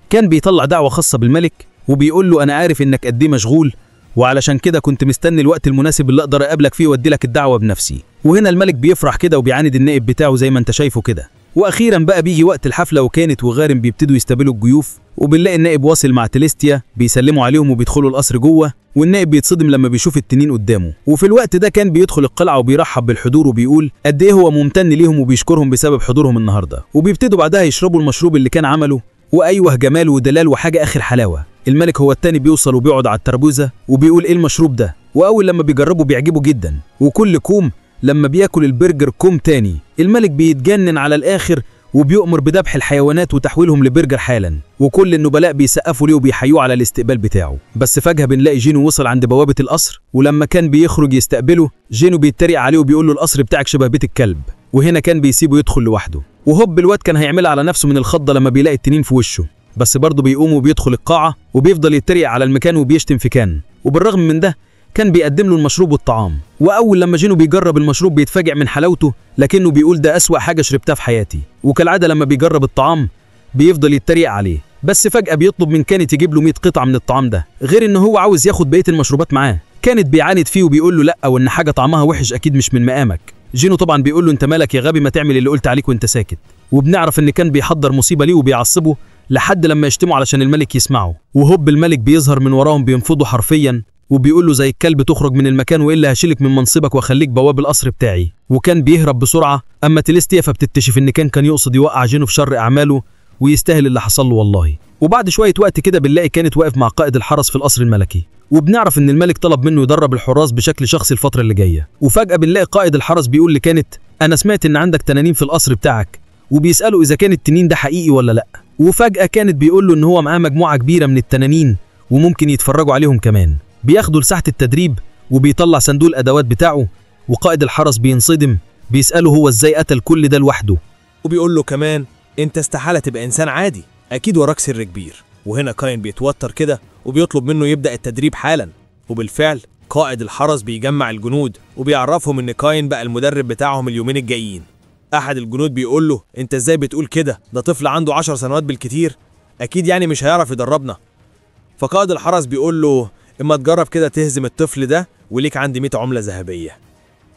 كان بيطلع دعوه خاصه بالملك وبيقول له انا عارف انك قد ايه مشغول، وعلشان كده كنت مستني الوقت المناسب اللي اقدر اقابلك فيه وادي لك الدعوه بنفسي. وهنا الملك بيفرح كده وبيعاند النائب بتاعه زي ما انت شايفه كده. واخيرا بقى بيجي وقت الحفله، وكانت وغارم بيبتدوا يستقبلوا الضيوف، وبنلاقي النائب واصل مع تيليستيا بيسلموا عليهم وبيدخلوا القصر جوه، والنائب بيتصدم لما بيشوف التنين قدامه. وفي الوقت ده كان بيدخل القلعه وبيرحب بالحضور وبيقول قد ايه هو ممتن ليهم وبيشكرهم بسبب حضورهم النهارده. وبيبتدوا بعدها يشربوا المشروب اللي كان عمله، وايوه جمال ودلال وحاجه اخر حلاوه. الملك هو التاني بيوصل وبيقعد على الترابيزه وبيقول ايه المشروب ده، واول لما بيجربه بيعجبه جدا، وكل كوم لما بياكل البرجر كوم تاني. الملك بيتجنن على الاخر وبيؤمر بذبح الحيوانات وتحويلهم لبرجر حالا، وكل النبلاء بيسقفوا ليه وبيحيوه على الاستقبال بتاعه. بس فجأة بنلاقي جينو وصل عند بوابة القصر، ولما كان بيخرج يستقبله جينو بيتريق عليه وبيقول له القصر بتاعك شبه بيت الكلب. وهنا كان بيسيبه يدخل لوحده، وهوب الواد كان هيعملها على نفسه من الخضة لما بيلاقي التنين في وشه، بس برضه بيقوم وبيدخل القاعة وبيفضل يتريق على المكان وبيشتم في كان. وبالرغم من ده كان بيقدم له المشروب والطعام، واول لما جينو بيجرب المشروب بيتفاجئ من حلاوته، لكنه بيقول ده اسوأ حاجه شربتها في حياتي. وكالعاده لما بيجرب الطعام بيفضل يتريق عليه، بس فجأة بيطلب من كانت يجيب له 100 قطعه من الطعام ده، غير ان هو عاوز ياخد بقيه المشروبات معاه. كانت بيعاند فيه وبيقول له لا، وان حاجه طعمها وحش اكيد مش من مقامك. جينو طبعا بيقول له انت مالك يا غبي، ما تعمل اللي قلت عليك وانت ساكت. وبنعرف ان كان بيحضر مصيبه ليه وبيعصبه لحد لما يشتموا علشان الملك يسمعه، وهوب الملك بيظهر من وراهم بينفضوا حرفيا، وبيقول له زي الكلب تخرج من المكان والا هشيلك من منصبك واخليك بواب القصر بتاعي. وكان بيهرب بسرعه، اما تيليستيا فبتكتشف ان كان يقصد يوقع جينو في شر اعماله ويستاهل اللي حصل له والله. وبعد شويه وقت كده بنلاقي كانت واقف مع قائد الحرس في القصر الملكي، وبنعرف ان الملك طلب منه يدرب الحراس بشكل شخصي الفتره اللي جايه. وفجاه بنلاقي قائد الحرس بيقول لكانت انا سمعت ان عندك تنانين في القصر بتاعك، وبيساله اذا كان التنين ده حقيقي ولا لا. وفجاه كانت بيقول له ان هو معاه مجموعه كبيره من التنانين وممكن يتفرجوا عليهم كمان. بياخدوا لساحه التدريب وبيطلع صندوق الادوات بتاعه، وقائد الحرس بينصدم، بيساله هو ازاي قتل كل ده لوحده. وبيقول له كمان انت استحالة تبقى انسان عادي، اكيد وراك سر كبير. وهنا كاين بيتوتر كده وبيطلب منه يبدأ التدريب حالا. وبالفعل قائد الحرس بيجمع الجنود وبيعرفهم ان كاين بقى المدرب بتاعهم اليومين الجايين. احد الجنود بيقول له انت ازاي بتقول كده؟ ده طفل عنده 10 سنوات بالكتير، اكيد يعني مش هيعرف يدربنا. فقائد الحرس بيقول له اما تجرب كده تهزم الطفل ده وليك عندي 100 عملة ذهبية.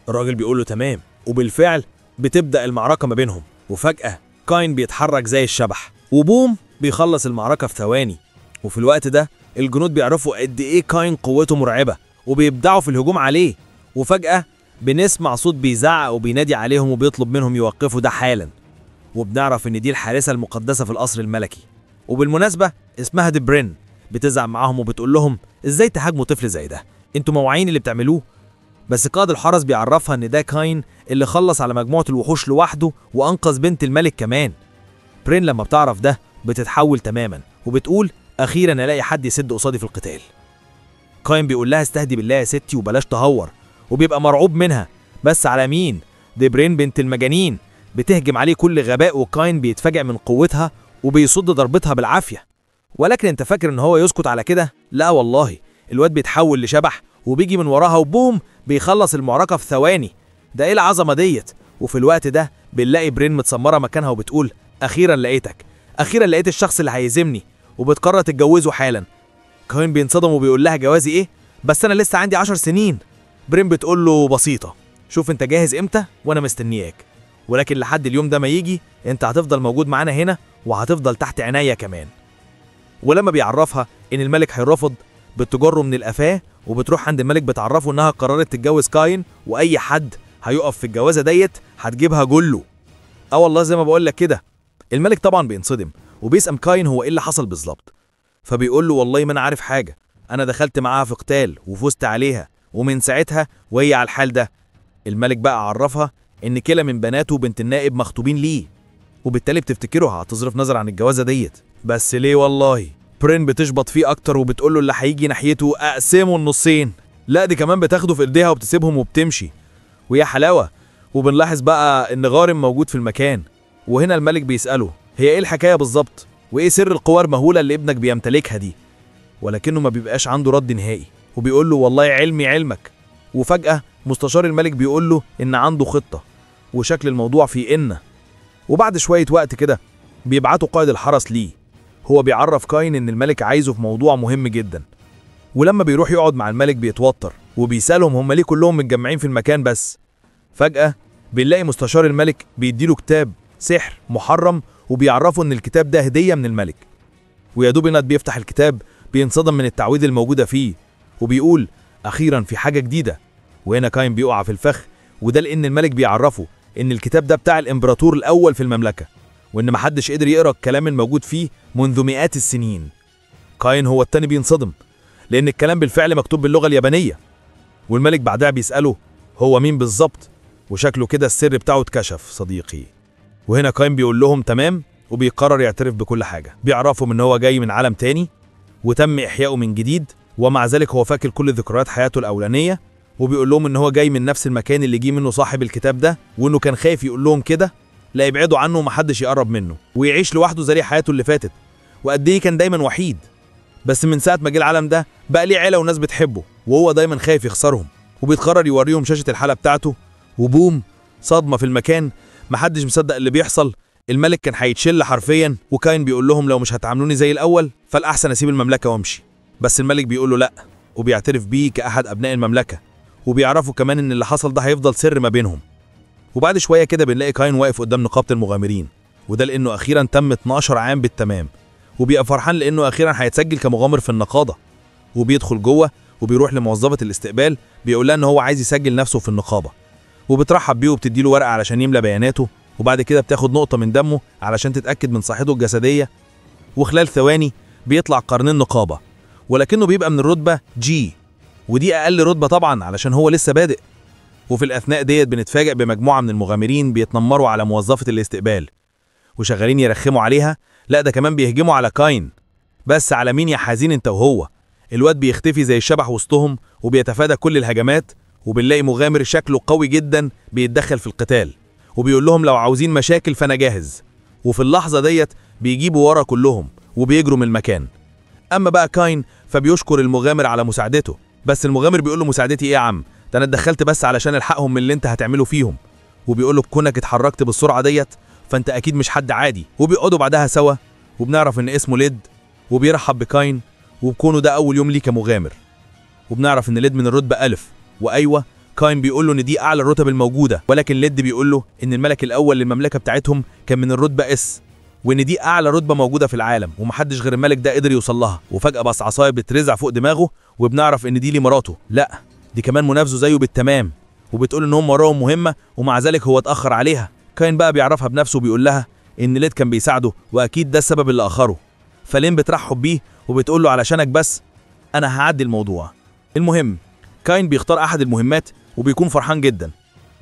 الراجل بيقول له تمام، وبالفعل بتبدأ المعركة ما بينهم. وفجأة كاين بيتحرك زي الشبح وبوم بيخلص المعركة في ثواني. وفي الوقت ده الجنود بيعرفوا قد ايه كاين قوته مرعبة وبيبدعوا في الهجوم عليه. وفجأة بنسمع صوت بيزعق وبينادي عليهم وبيطلب منهم يوقفوا ده حالا. وبنعرف ان دي الحارسة المقدسة في القصر الملكي، وبالمناسبة اسمها دبرين، بتزعق معاهم وبتقول لهم ازاي تهاجموا طفل زي ده؟ انتوا موعين اللي بتعملوه؟ بس قائد الحرس بيعرفها ان ده كاين اللي خلص على مجموعة الوحوش لوحده وانقذ بنت الملك كمان. برين لما بتعرف ده بتتحول تماما وبتقول اخيرا الاقي حد يسد قصادي في القتال. كاين بيقول لها استهدي بالله يا ستي وبلاش تهور، وبيبقى مرعوب منها. بس على مين؟ دي برين بنت المجانين بتهجم عليه كل غباء، وكاين بيتفاجئ من قوتها وبيصد ضربتها بالعافية. ولكن انت فاكر ان هو يسكت على كده؟ لا والله، الواد بيتحول لشبح وبيجي من وراها وبوم بيخلص المعركة في ثواني. ده ايه العظمة ديت؟ وفي الوقت ده بنلاقي برين متسمرة مكانها وبتقول اخيرا لقيتك، اخيرا لقيت الشخص اللي هيهزمني، وبتقرر تتجوزه حالا. كاين بينصدم وبيقول لها جوازي ايه؟ بس انا لسه عندي 10 سنين. برين بتقول له بسيطة، شوف انت جاهز امتى وانا مستنياك، ولكن لحد اليوم ده ما يجي انت هتفضل موجود معانا هنا وهتفضل تحت عناية كمان. ولما بيعرفها ان الملك هيرفض بتجره من القفاه، وبتروح عند الملك بتعرفه انها قررت تتجوز كاين، واي حد هيقف في الجوازه ديت هتجيبها جله. والله زي ما بقول لك كده. الملك طبعا بينصدم وبيسأل كاين هو ايه اللي حصل بالظبط. فبيقول له والله ما انا عارف حاجه، انا دخلت معاها في قتال وفزت عليها، ومن ساعتها وهي على الحال ده. الملك بقى عرفها ان كلا من بناته وبنت النائب مخطوبين ليه، وبالتالي بتفتكره هتصرف نظر عن الجوازه ديت. بس ليه والله؟ برين بتشبط فيه اكتر وبتقول له اللي هيجي ناحيته اقسمه النصين. لا دي كمان بتاخده في ايديها وبتسيبهم وبتمشي، ويا حلاوه. وبنلاحظ بقى ان غارم موجود في المكان. وهنا الملك بيسأله هي ايه الحكايه بالظبط، وايه سر القوى المهوله اللي ابنك بيمتلكها دي؟ ولكنه ما بيبقاش عنده رد نهائي، وبيقول له والله علمي علمك. وفجأة مستشار الملك بيقول له ان عنده خطه وشكل الموضوع فيه إن. وبعد شويه وقت كده بيبعتوا قائد الحرس ليه. هو بيعرف كاين ان الملك عايزه في موضوع مهم جدا. ولما بيروح يقعد مع الملك بيتوتر وبيسألهم هم ليه كلهم متجمعين في المكان بس. فجأة بنلاقي مستشار الملك بيديله كتاب سحر محرم وبيعرفه ان الكتاب ده هدية من الملك. ويا دوب ند بيفتح الكتاب بينصدم من التعويذ الموجودة فيه، وبيقول اخيرا في حاجة جديدة. وهنا كاين بيقع في الفخ، وده لان الملك بيعرفه ان الكتاب ده بتاع الامبراطور الاول في المملكة، وان محدش قدر يقرأ الكلام الموجود فيه منذ مئات السنين. كاين هو التاني بينصدم لان الكلام بالفعل مكتوب باللغة اليابانية. والملك بعدها بيسأله هو مين بالظبط، وشكله كده السر بتاعه اتكشف صديقي. وهنا كاين بيقول لهم تمام، وبيقرر يعترف بكل حاجة. بيعرفهم ان هو جاي من عالم تاني وتم احيائه من جديد، ومع ذلك هو فاكر كل ذكريات حياته الاولانية. وبيقول لهم ان هو جاي من نفس المكان اللي جه منه صاحب الكتاب ده، وانه كان خايف يقول لهم كده لا يبعدوا عنه ومحدش يقرب منه ويعيش لوحده زي حياته اللي فاتت، وقد ايه كان دايما وحيد. بس من ساعة ما جه العالم ده بقى ليه عيلة وناس بتحبه، وهو دايما خايف يخسرهم. وبيتقرر يوريهم شاشة الحالة بتاعته، وبوم صدمة في المكان، محدش مصدق اللي بيحصل. الملك كان هيتشل حرفيا، وكاين بيقول لهم لو مش هتعاملوني زي الاول فالاحسن اسيب المملكة وامشي. بس الملك بيقول له لا، وبيعترف بيه كأحد ابناء المملكة، وبيعرفوا كمان ان اللي حصل ده هيفضل سر ما بينهم. وبعد شوية كده بنلاقي كاين واقف قدام نقابة المغامرين، وده لانه اخيرا تم 12 عام بالتمام، وبيبقى فرحان لانه اخيرا هيتسجل كمغامر في النقاضة. وبيدخل جوه وبيروح لموظفة الاستقبال بيقول لها ان هو عايز يسجل نفسه في النقابة، وبترحب بيه وبتديله ورقة علشان يملى بياناته، وبعد كده بتاخد نقطة من دمه علشان تتأكد من صحته الجسدية، وخلال ثواني بيطلع قرنين نقابة، ولكنه بيبقى من الرتبة جي، ودي أقل رتبة طبعا علشان هو لسه بادئ. وفي الأثناء ديت بنتفاجئ بمجموعة من المغامرين بيتنمروا على موظفة الاستقبال وشغالين يرخموا عليها، لا ده كمان بيهجموا على كاين. بس على مين يا حزين انت وهو؟ الواد بيختفي زي الشبح وسطهم وبيتفادى كل الهجمات، وبنلاقي مغامر شكله قوي جدا بيتدخل في القتال وبيقول لهم لو عاوزين مشاكل فانا جاهز. وفي اللحظة ديت بيجيبوا ورا كلهم وبيجروا من المكان. اما بقى كاين فبيشكر المغامر على مساعدته، بس المغامر بيقول له مساعدتي ايه يا عم؟ ده انا اتدخلت بس علشان الحقهم من اللي انت هتعمله فيهم. وبيقول له كونك اتحركت بالسرعة ديت فانت اكيد مش حد عادي. وبيقعدوا بعدها سوا وبنعرف ان اسمه ليد، وبيرحب بكاين وبكونه ده اول يوم ليه كمغامر. وبنعرف ان ليد من الرتبة ألف، وايوه كاين بيقول له ان دي اعلى الرتب الموجودة، ولكن ليد بيقول له ان الملك الاول للمملكة بتاعتهم كان من الرتبة اس، وان دي اعلى رتبة موجودة في العالم ومحدش غير الملك ده قدر يوصل لها. وفجأة بس عصاية بترزع فوق دماغه وبنعرف ان دي لمراته، لا دي كمان منافسه زيه بالتمام، وبتقول ان هم وراهم مهمة ومع ذلك هو اتأخر عليها. كاين بقى بيعرفها بنفسه وبيقول لها ان ليد كان بيساعده واكيد ده السبب اللي اخره. فلين بترحب بيه وبتقول له علشانك بس انا هعدي الموضوع. المهم كاين بيختار احد المهمات وبيكون فرحان جدا،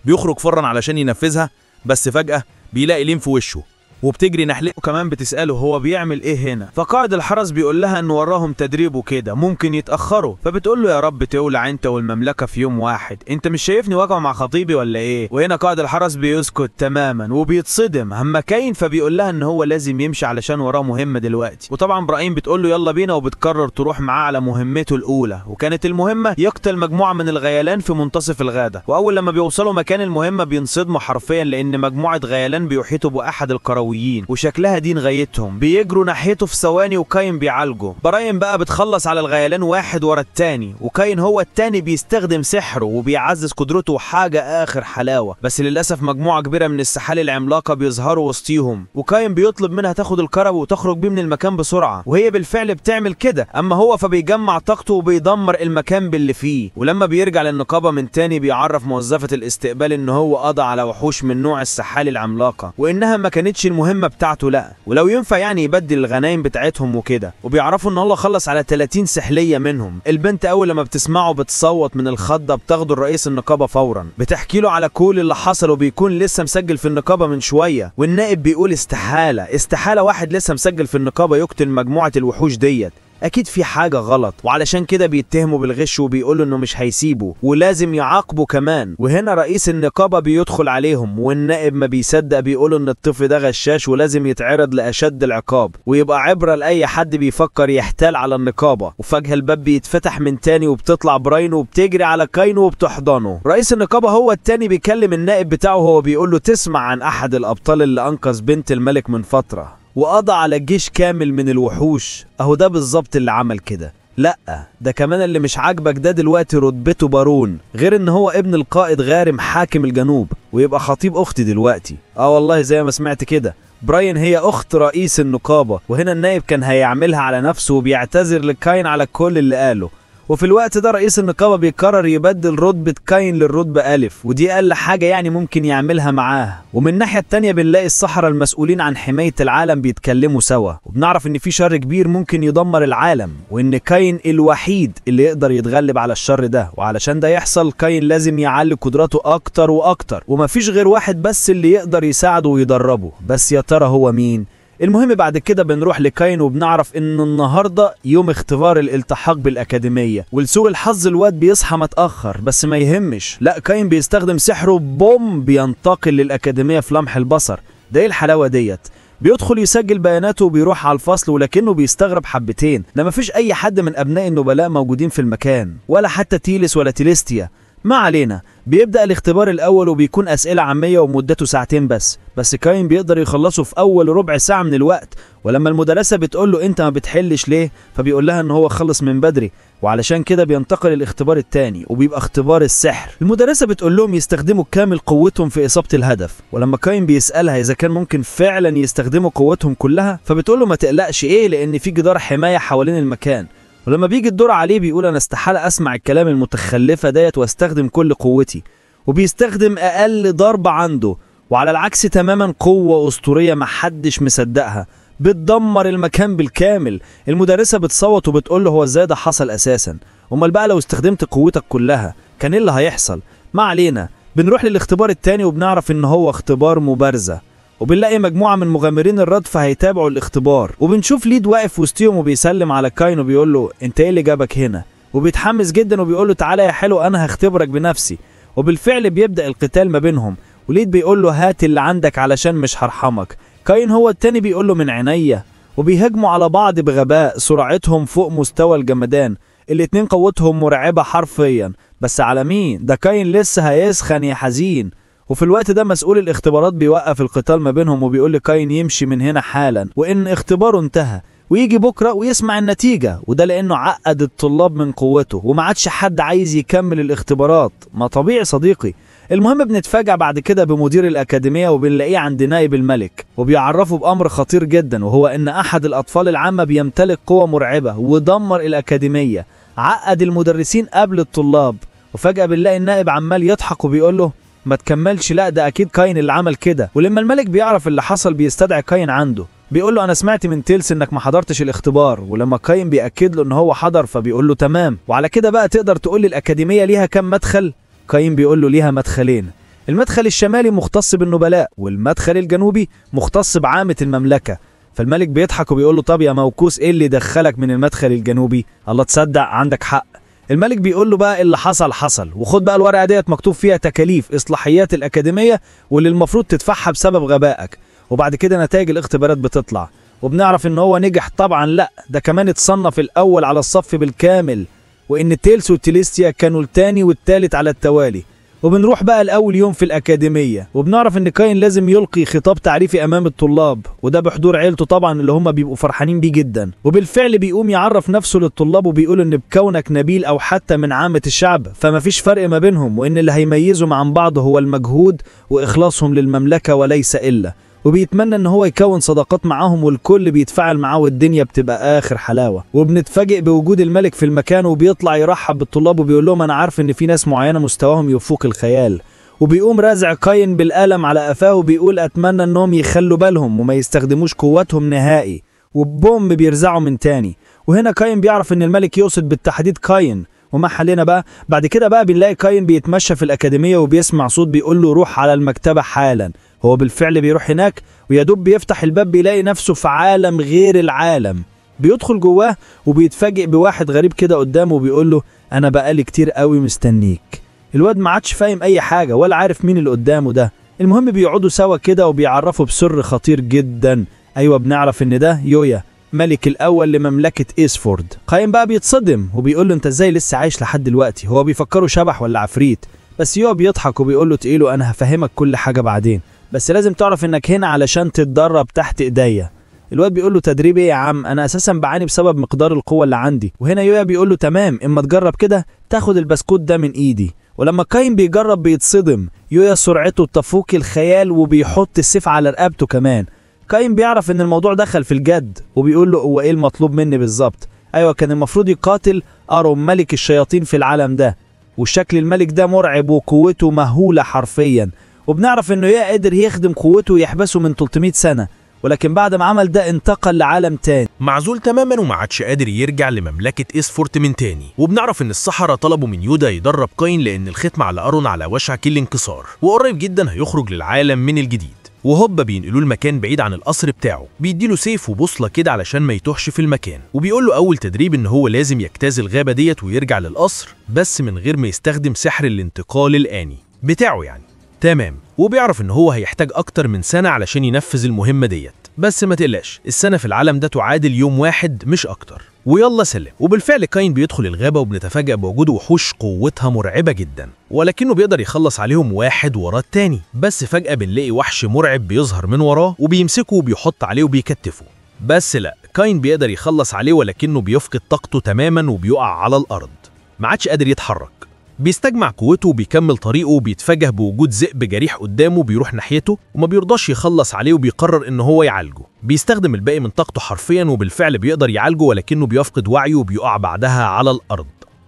بيخرج فرا علشان ينفذها، بس فجأة بيلاقي لين في وشه وبتجري نحله. وكمان بتسأله هو بيعمل ايه هنا، فقائد الحرس بيقول لها ان وراهم تدريب وكده ممكن يتأخروا، فبتقول له يا رب تولع انت والمملكة في يوم واحد، انت مش شايفني واقع مع خطيبي ولا ايه؟ وهنا قائد الحرس بيسكت تماما وبيتصدم. اما كاين فبيقول لها ان هو لازم يمشي علشان وراه مهمة دلوقتي، وطبعا براين بتقول له يلا بينا وبتقرر تروح معاه على مهمته الاولى، وكانت المهمة يقتل مجموعة من الغيلان في منتصف الغابة. واول لما بيوصلوا مكان المهمة بينصدموا حرفيا لان مجموعة غيلان بيحيطوا باحد القرويين وشكلها دي نغايتهم، بيجروا ناحيته في ثواني وكاين بيعالجه. براين بقى بتخلص على الغيلان واحد ورا التاني، وكاين هو التاني بيستخدم سحره وبيعزز قدرته حاجة اخر حلاوة، بس للاسف مجموعة كبيرة من السحال العملاقة بيظهروا وسطيهم، وكاين بيطلب منها تاخد الكرب وتخرج بيه من المكان بسرعة، وهي بالفعل بتعمل كده. اما هو فبيجمع طاقته وبيدمر المكان باللي فيه. ولما بيرجع للنقابة من تاني بيعرف موظفة الاستقبال ان هو قضى على وحوش من نوع السحال العملاقة، وانها ما كانتش المهمة بتاعته لا، ولو ينفع يعني يبدل الغنايم بتاعتهم وكده. وبيعرفوا ان الله خلص على 30 سحلية منهم. البنت اول لما بتسمعه بتصوت من الخضة، بتاخده الرئيس النقابة فورا، بتحكي له على كل اللي حصل وبيكون لسه مسجل في النقابة من شوية. والنائب بيقول استحالة واحد لسه مسجل في النقابة يقتل مجموعة الوحوش ديت، اكيد في حاجة غلط، وعلشان كده بيتهموا بالغش وبيقولوا انه مش هيسيبه ولازم يعاقبه كمان. وهنا رئيس النقابة بيدخل عليهم، والنائب ما بيصدق، بيقولوا ان الطفل ده غشاش ولازم يتعرض لاشد العقاب ويبقى عبرة لاي حد بيفكر يحتال على النقابة. وفجأة الباب بيتفتح من تاني وبتطلع براين وبتجري على كاين وبتحضنه. رئيس النقابة هو التاني بيكلم النائب بتاعه، هو بيقول له تسمع عن احد الابطال اللي انقذ بنت الملك من فترة وقضى على جيش كامل من الوحوش؟ اهو ده بالظبط اللي عمل كده. لا ده كمان اللي مش عاجبك ده دلوقتي رتبته بارون، غير ان هو ابن القائد غارم حاكم الجنوب ويبقى خطيب اختي دلوقتي. والله زي ما سمعت كده، براين هي اخت رئيس النقابة. وهنا النائب كان هيعملها على نفسه وبيعتذر لكاين على كل اللي قاله. وفي الوقت ده رئيس النقابة بيقرر يبدل رتبة كاين للرتبة ألف، ودي أقل حاجة يعني ممكن يعملها معاه. ومن الناحية التانية بنلاقي السحرة المسؤولين عن حماية العالم بيتكلموا سوا، وبنعرف إن في شر كبير ممكن يدمر العالم، وإن كاين الوحيد اللي يقدر يتغلب على الشر ده. وعلشان ده يحصل كاين لازم يعلي قدراته أكتر وأكتر، ومفيش غير واحد بس اللي يقدر يساعده ويدربه، بس يا ترى هو مين؟ المهم بعد كده بنروح لكاين وبنعرف ان النهارده يوم اختبار الالتحاق بالاكاديميه، ولسوء الحظ الواد بيصحى متاخر، بس ما يهمش، لا كاين بيستخدم سحره بوم بينتقل للاكاديميه في لمح البصر. ده ايه الحلاوه ديت؟ بيدخل يسجل بياناته وبيروح على الفصل، ولكنه بيستغرب حبتين، ده مفيش اي حد من ابناء النبلاء موجودين في المكان، ولا حتى تيلس ولا تيليستيا. ما علينا، بيبدأ الاختبار الأول وبيكون أسئلة عامية ومدته ساعتين بس كاين بيقدر يخلصه في أول ربع ساعة من الوقت. ولما المدرسة بتقول له أنت ما بتحلش ليه؟ فبيقول لها إن هو خلص من بدري، وعلشان كده بينتقل الاختبار التاني وبيبقى اختبار السحر. المدرسة بتقول لهم يستخدموا كامل قوتهم في إصابة الهدف، ولما كاين بيسألها إذا كان ممكن فعلا يستخدموا قوتهم كلها، فبتقول له ما تقلقش إيه، لأن في جدار حماية حوالين المكان. ولما بيجي الدور عليه بيقول أنا استحالة أسمع الكلام المتخلفة ديت واستخدم كل قوتي، وبيستخدم أقل ضربة عنده، وعلى العكس تماما قوة أسطورية محدش مصدقها بتدمر المكان بالكامل. المدرسة بتصوت وبتقول له هو ازاي ده حصل أساسا؟ امال بقى لو استخدمت قوتك كلها كان ايه اللي هيحصل؟ ما علينا. بنروح للاختبار التاني وبنعرف ان هو اختبار مبارزة، وبنلاقي مجموعة من مغامرين الردف هيتابعوا الاختبار، وبنشوف ليد واقف وسطهم وبيسلم على كاين وبيقول له انت ايه اللي جابك هنا؟ وبيتحمس جدا وبيقول له تعالى يا حلو انا هختبرك بنفسي. وبالفعل بيبدأ القتال ما بينهم، وليد بيقول له هات اللي عندك علشان مش هرحمك. كاين هو التاني بيقول له من عينيا، وبيهجموا على بعض بغباء، سرعتهم فوق مستوى الجمدان، الاتنين قوتهم مرعبة حرفيا. بس على مين؟ ده كاين لسه هيسخن يا حزين. وفي الوقت ده مسؤول الاختبارات بيوقف القتال ما بينهم وبيقول لكاين يمشي من هنا حالا، وان اختباره انتهى ويجي بكرة ويسمع النتيجة، وده لانه عقد الطلاب من قوته وما عادش حد عايز يكمل الاختبارات. ما طبيعي صديقي. المهم بنتفاجأ بعد كده بمدير الأكاديمية وبنلاقيه عند نائب الملك، وبيعرفه بأمر خطير جدا، وهو إن أحد الأطفال العامة بيمتلك قوة مرعبة ودمر الأكاديمية، عقد المدرسين قبل الطلاب. وفجأة بنلاقي النائب عمال يضحك وبيقول له ما تكملش، لا ده أكيد كاين اللي عمل كده. ولما الملك بيعرف اللي حصل بيستدعي كاين عنده، بيقول له أنا سمعت من تيلس إنك ما حضرتش الاختبار. ولما كاين بيأكد له إن هو حضر فبيقول له تمام، وعلى كده بقى تقدر تقول لي الأكاديمية ليها كم مدخل؟ كاين بيقول له ليها مدخلين، المدخل الشمالي مختص بالنبلاء، والمدخل الجنوبي مختص بعامة المملكة. فالملك بيضحك وبيقول له طب يا موكوس ايه اللي دخلك من المدخل الجنوبي؟ الله تصدق عندك حق. الملك بيقول له بقى اللي حصل حصل، وخد بقى الورقة ديت مكتوب فيها تكاليف إصلاحيات الأكاديمية واللي المفروض تدفعها بسبب غبائك. وبعد كده نتائج الاختبارات بتطلع، وبنعرف ان هو نجح طبعا، لا ده كمان اتصنف الأول على الصف بالكامل، وإن تيلس وتيليستيا كانوا التاني والتالت على التوالي. وبنروح بقى لأول يوم في الأكاديمية، وبنعرف إن كاين لازم يلقي خطاب تعريفي أمام الطلاب، وده بحضور عيلته طبعا اللي هم بيبقوا فرحانين بيه جدا. وبالفعل بيقوم يعرف نفسه للطلاب وبيقول إن بكونك نبيل أو حتى من عامة الشعب فما فيش فرق ما بينهم، وإن اللي هيميزهم عن بعض هو المجهود وإخلاصهم للمملكة وليس إلا. وبيتمنى ان هو يكون صداقات معاهم والكل بيتفاعل معاه والدنيا بتبقى اخر حلاوه. وبنتفاجئ بوجود الملك في المكان وبيطلع يرحب بالطلاب وبيقول لهم انا عارف ان في ناس معينه مستواهم يفوق الخيال. وبيقوم رازع كاين بالقلم على قفاه وبيقول اتمنى انهم يخلوا بالهم وما يستخدموش قوتهم نهائي، وبوم بيرزعوا من تاني. وهنا كاين بيعرف ان الملك يقصد بالتحديد كاين. وما حلنا بقى بعد كده بقى بنلاقي كاين بيتمشى في الأكاديمية وبيسمع صوت بيقول له روح على المكتبة حالا. هو بالفعل بيروح هناك ويدوب بيفتح الباب بيلاقي نفسه في عالم غير العالم. بيدخل جواه وبيتفاجئ بواحد غريب كده قدامه وبيقول له انا بقالي كتير قوي مستنيك. الواد ما عادش فاهم اي حاجة ولا عارف مين اللي قدامه ده. المهم بيقعدوا سوا كده وبيعرفوا بسر خطير جدا. ايوه بنعرف ان ده يويا ملك الاول لمملكة ايسفورد. قايم بقى بيتصدم وبيقول له انت ازاي لسه عايش لحد دلوقتي؟ هو بيفكره شبح ولا عفريت. بس يويا بيضحك وبيقول له تقيله انا هفهمك كل حاجة بعدين، بس لازم تعرف انك هنا علشان تتدرب تحت ايديا. الواد بيقول له تدريب ايه يا عم؟ انا اساسا بعاني بسبب مقدار القوة اللي عندي. وهنا يويا بيقول له تمام اما تجرب كده تاخد البسكوت ده من ايدي. ولما كاين بيجرب بيتصدم. يويا سرعته تفوق الخيال وبيحط السيف على رقبته كمان. كاين بيعرف ان الموضوع دخل في الجد وبيقول له هو ايه المطلوب مني بالظبط؟ ايوه كان المفروض يقاتل أروم ملك الشياطين في العالم ده، وشكل الملك ده مرعب وقوته مهولة حرفيا. وبنعرف انه يا قدر يخدم قوته ويحبسه من 300 سنة، ولكن بعد ما عمل ده انتقل لعالم تاني معزول تماما وما عادش قادر يرجع لمملكة إيسفورت من تاني. وبنعرف ان السحرة طلبوا من يودا يدرب كاين لان الختم على أرون على وشك الانكسار وقريب جدا هيخرج للعالم من الجديد. وهوبا بينقلوه المكان بعيد عن القصر بتاعه، بيديله سيف وبوصله كده علشان ما يتوهش في المكان، وبيقول له اول تدريب ان هو لازم يجتاز الغابه ديت ويرجع للقصر بس من غير ما يستخدم سحر الانتقال الآني بتاعه يعني. تمام. وبيعرف ان هو هيحتاج اكتر من سنه علشان ينفذ المهمه ديت، بس ما تقلقش السنه في العالم ده تعادل يوم واحد مش اكتر. ويلا سلم. وبالفعل كاين بيدخل الغابة وبنتفاجأ بوجود وحوش قوتها مرعبة جدا، ولكنه بيقدر يخلص عليهم واحد ورا التاني. بس فجأة بنلاقي وحش مرعب بيظهر من وراه وبيمسكه وبيحط عليه وبيكتفه. بس لا، كاين بيقدر يخلص عليه ولكنه بيفقد طاقته تماما وبيقع على الأرض، ما عادش قادر يتحرك. بيستجمع قوته وبيكمل طريقه وبيتفاجئ بوجود ذئب جريح قدامه بيروح ناحيته وما بيرضاش يخلص عليه وبيقرر ان هو يعالجه. بيستخدم الباقي من طاقته حرفيا وبالفعل بيقدر يعالجه، ولكنه بيفقد وعيه وبيقع بعدها على الارض.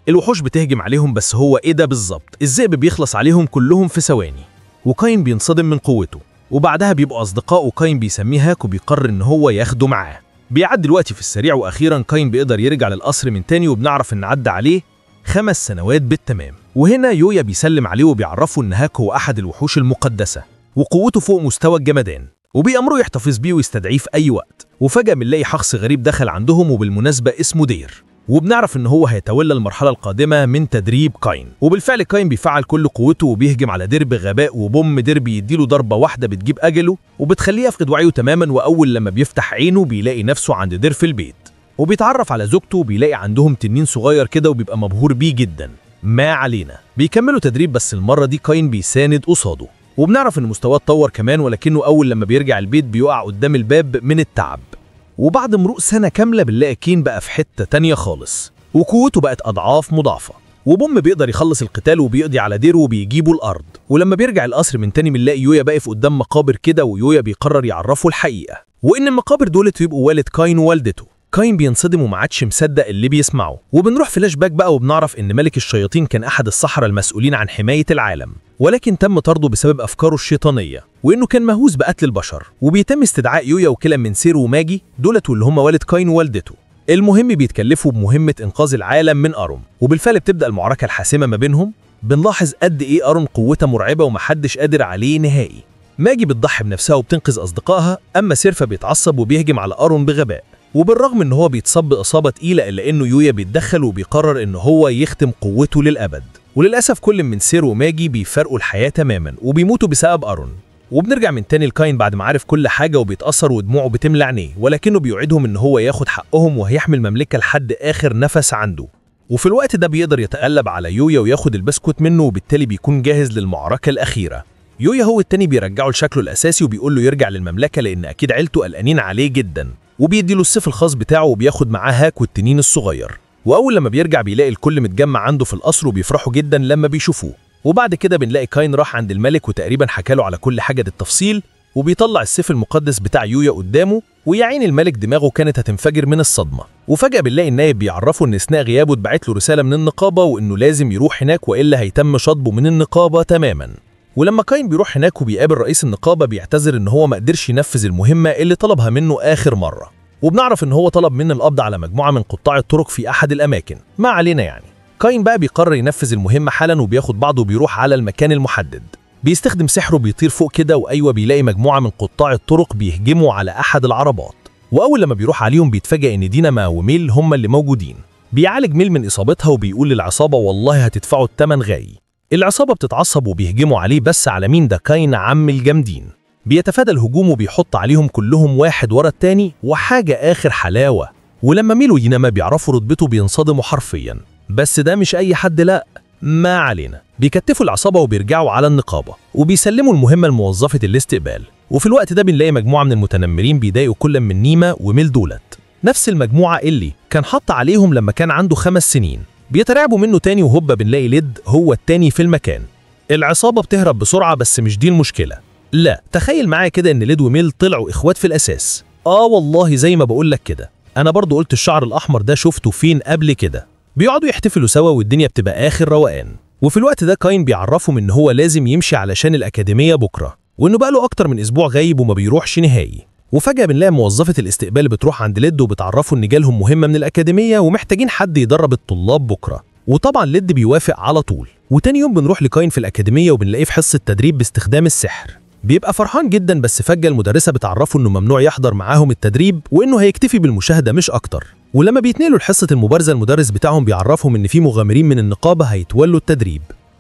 الوحوش بتهجم عليهم، بس هو ايه ده بالظبط؟ الذئب بيخلص عليهم كلهم في ثواني، وكاين بينصدم من قوته، وبعدها بيبقوا اصدقاء وكاين بيسميه هاك وبيقرر ان هو ياخده معاه. بيعدي الوقت في السريع واخيرا كاين بيقدر يرجع للقصر من تاني، وبنعرف ان عدى عليه 5 سنوات بالتمام. وهنا يويا بيسلم عليه وبيعرفه ان هاك هو احد الوحوش المقدسه وقوته فوق مستوى الجمدان، وبيأمره يحتفظ بيه ويستدعيه في اي وقت. وفجأة بنلاقي شخص غريب دخل عندهم وبالمناسبة اسمه دير، وبنعرف ان هو هيتولى المرحله القادمه من تدريب كاين. وبالفعل كاين بيفعل كل قوته وبيهجم على دير بغباء، وبوم دير بيديله ضربه واحده بتجيب اجله وبتخليه يفقد وعيه تماما. واول لما بيفتح عينه بيلاقي نفسه عند دير في البيت، وبيتعرف على زوجته وبيلاقي عندهم تنين صغير كده وبيبقى مبهور بيه جدا. ما علينا، بيكملوا تدريب بس المره دي كاين بيساند قصاده، وبنعرف ان مستواه اتطور كمان، ولكنه اول لما بيرجع البيت بيقع قدام الباب من التعب. وبعد مرور سنه كامله بنلاقي كين بقى في حته تانيه خالص، وقوته بقت أضعاف مضاعفة، وبوم بيقدر يخلص القتال وبيقضي على دير وبيجيبه الأرض. ولما بيرجع القصر من تاني بنلاقي يويا واقف قدام مقابر كده، ويويا بيقرر يعرفه الحقيقة وإن المقابر دولت يبقوا والد كاين ووالدته. كاين بينصدم وما عادش مصدق اللي بيسمعه، وبنروح فلاش باك بقى وبنعرف إن ملك الشياطين كان أحد السحرة المسؤولين عن حماية العالم، ولكن تم طرده بسبب أفكاره الشيطانية، وإنه كان مهووس بقتل البشر. وبيتم استدعاء يويا وكيلان من سير وماجي دولت واللي هم والد كاين ووالدته. المهم بيتكلفوا بمهمة إنقاذ العالم من أرون، وبالفعل بتبدأ المعركة الحاسمة ما بينهم. بنلاحظ قد إيه أرون قوتها مرعبة ومحدش قادر عليه نهائي. ماجي بتضحي بنفسها وبتنقذ أصدقائها، أما سيرفا بيتعصب وبيهجم على أرون بغباء، وبالرغم إن هو بيتصاب بإصابة تقيلة إلا إنه يويا بيتدخل وبيقرر إن هو يختم قوته للأبد. وللأسف كل من سير وماجي بيفرقوا الحياة تماما وبيموتوا بسبب أرون. وبنرجع من تاني لكاين بعد ما عارف كل حاجة وبيتأثر ودموعه بتملى عينيه، ولكنه بيوعدهم إن هو ياخد حقهم وهيحمي المملكة لحد آخر نفس عنده. وفي الوقت ده بيقدر يتغلب على يويا وياخد البسكوت منه، وبالتالي بيكون جاهز للمعركة الأخيرة. يويا هو التاني بيرجعه لشكله الأساسي وبيقول له يرجع للمملكة لأن أكيد عيلته قلقانين عليه جدا، وبيديله السيف الخاص بتاعه وبياخد معاه هاك والتنين الصغير. وأول لما بيرجع بيلاقي الكل متجمع عنده في القصر وبيفرحوا جدا لما بيشوفوه. وبعد كده بنلاقي كاين راح عند الملك وتقريبا حكاله على كل حاجة بالتفصيل، وبيطلع السيف المقدس بتاع يويا قدامه، ويعين الملك دماغه كانت هتنفجر من الصدمة. وفجأة بنلاقي النائب بيعرفه ان اثناء غيابه اتبعت له رسالة من النقابة وانه لازم يروح هناك والا هيتم شطبه من النقابة تماما. ولما كاين بيروح هناك وبيقابل رئيس النقابة بيعتذر ان هو ما قدرش ينفذ المهمة اللي طلبها منه آخر مرة، وبنعرف ان هو طلب منه القبض على مجموعة من قطاع الطرق في احد الاماكن. ما علينا يعني. كاين بقى بيقرر ينفذ المهمة حالا وبياخد بعضه وبيروح على المكان المحدد. بيستخدم سحره بيطير فوق كده، وايوه بيلاقي مجموعة من قطاع الطرق بيهجموا على احد العربات، واول لما بيروح عليهم بيتفاجئ ان ديناما وميل هم اللي موجودين. بيعالج ميل من اصابتها وبيقول للعصابة والله هتدفعوا الثمن غالي. العصابة بتتعصب وبيهجموا عليه، بس على مين ده؟ كاين عم الجامدين. بيتفادى الهجوم وبيحط عليهم كلهم واحد ورا التاني، وحاجة آخر حلاوة. ولما ميل وديناما بيعرفوا رتبته بينصدموا حرفيا، بس ده مش أي حد لأ. ما علينا. بيكتفوا العصابة وبيرجعوا على النقابة وبيسلموا المهمة لموظفة الاستقبال. وفي الوقت ده بنلاقي مجموعة من المتنمرين بيضايقوا كل من نيما وميل دولت، نفس المجموعة اللي كان حط عليهم لما كان عنده 5 سنين. بيترعبوا منه تاني، وهوبا بنلاقي ليد هو التاني في المكان. العصابة بتهرب بسرعة، بس مش دي المشكلة. لا، تخيل معايا كده ان ليد وميل طلعوا اخوات في الاساس. والله زي ما بقولك كده. انا برضو قلت الشعر الاحمر ده شفته فين قبل كده. بيقعدوا يحتفلوا سوا والدنيا بتبقى اخر روقان. وفي الوقت ده كاين بيعرفهم ان هو لازم يمشي علشان الاكاديمية بكرة، وانه بقاله اكتر من اسبوع غايب وما بيروحش نهائي. وفجأة بنلاقي موظفة الاستقبال بتروح عند ليد وبتعرفه ان جالهم مهمة من الاكاديمية ومحتاجين حد يدرب الطلاب بكرة. وطبعا ليد بيوافق على طول. وتاني يوم بنروح لكاين في الاكاديمية وبنلاقيه في حصة تدريب باستخدام السحر. بيبقى فرحان جدا، بس فجأة المدرسة بتعرفه انه ممنوع يحضر معاهم التدريب وانه هيكتفي بالمشاهدة مش اكتر. ولما بيتنقلوا لحصة المبارزة المدرس بتاعهم بيعرفهم ان في مغامرين من النقابة هيتولوا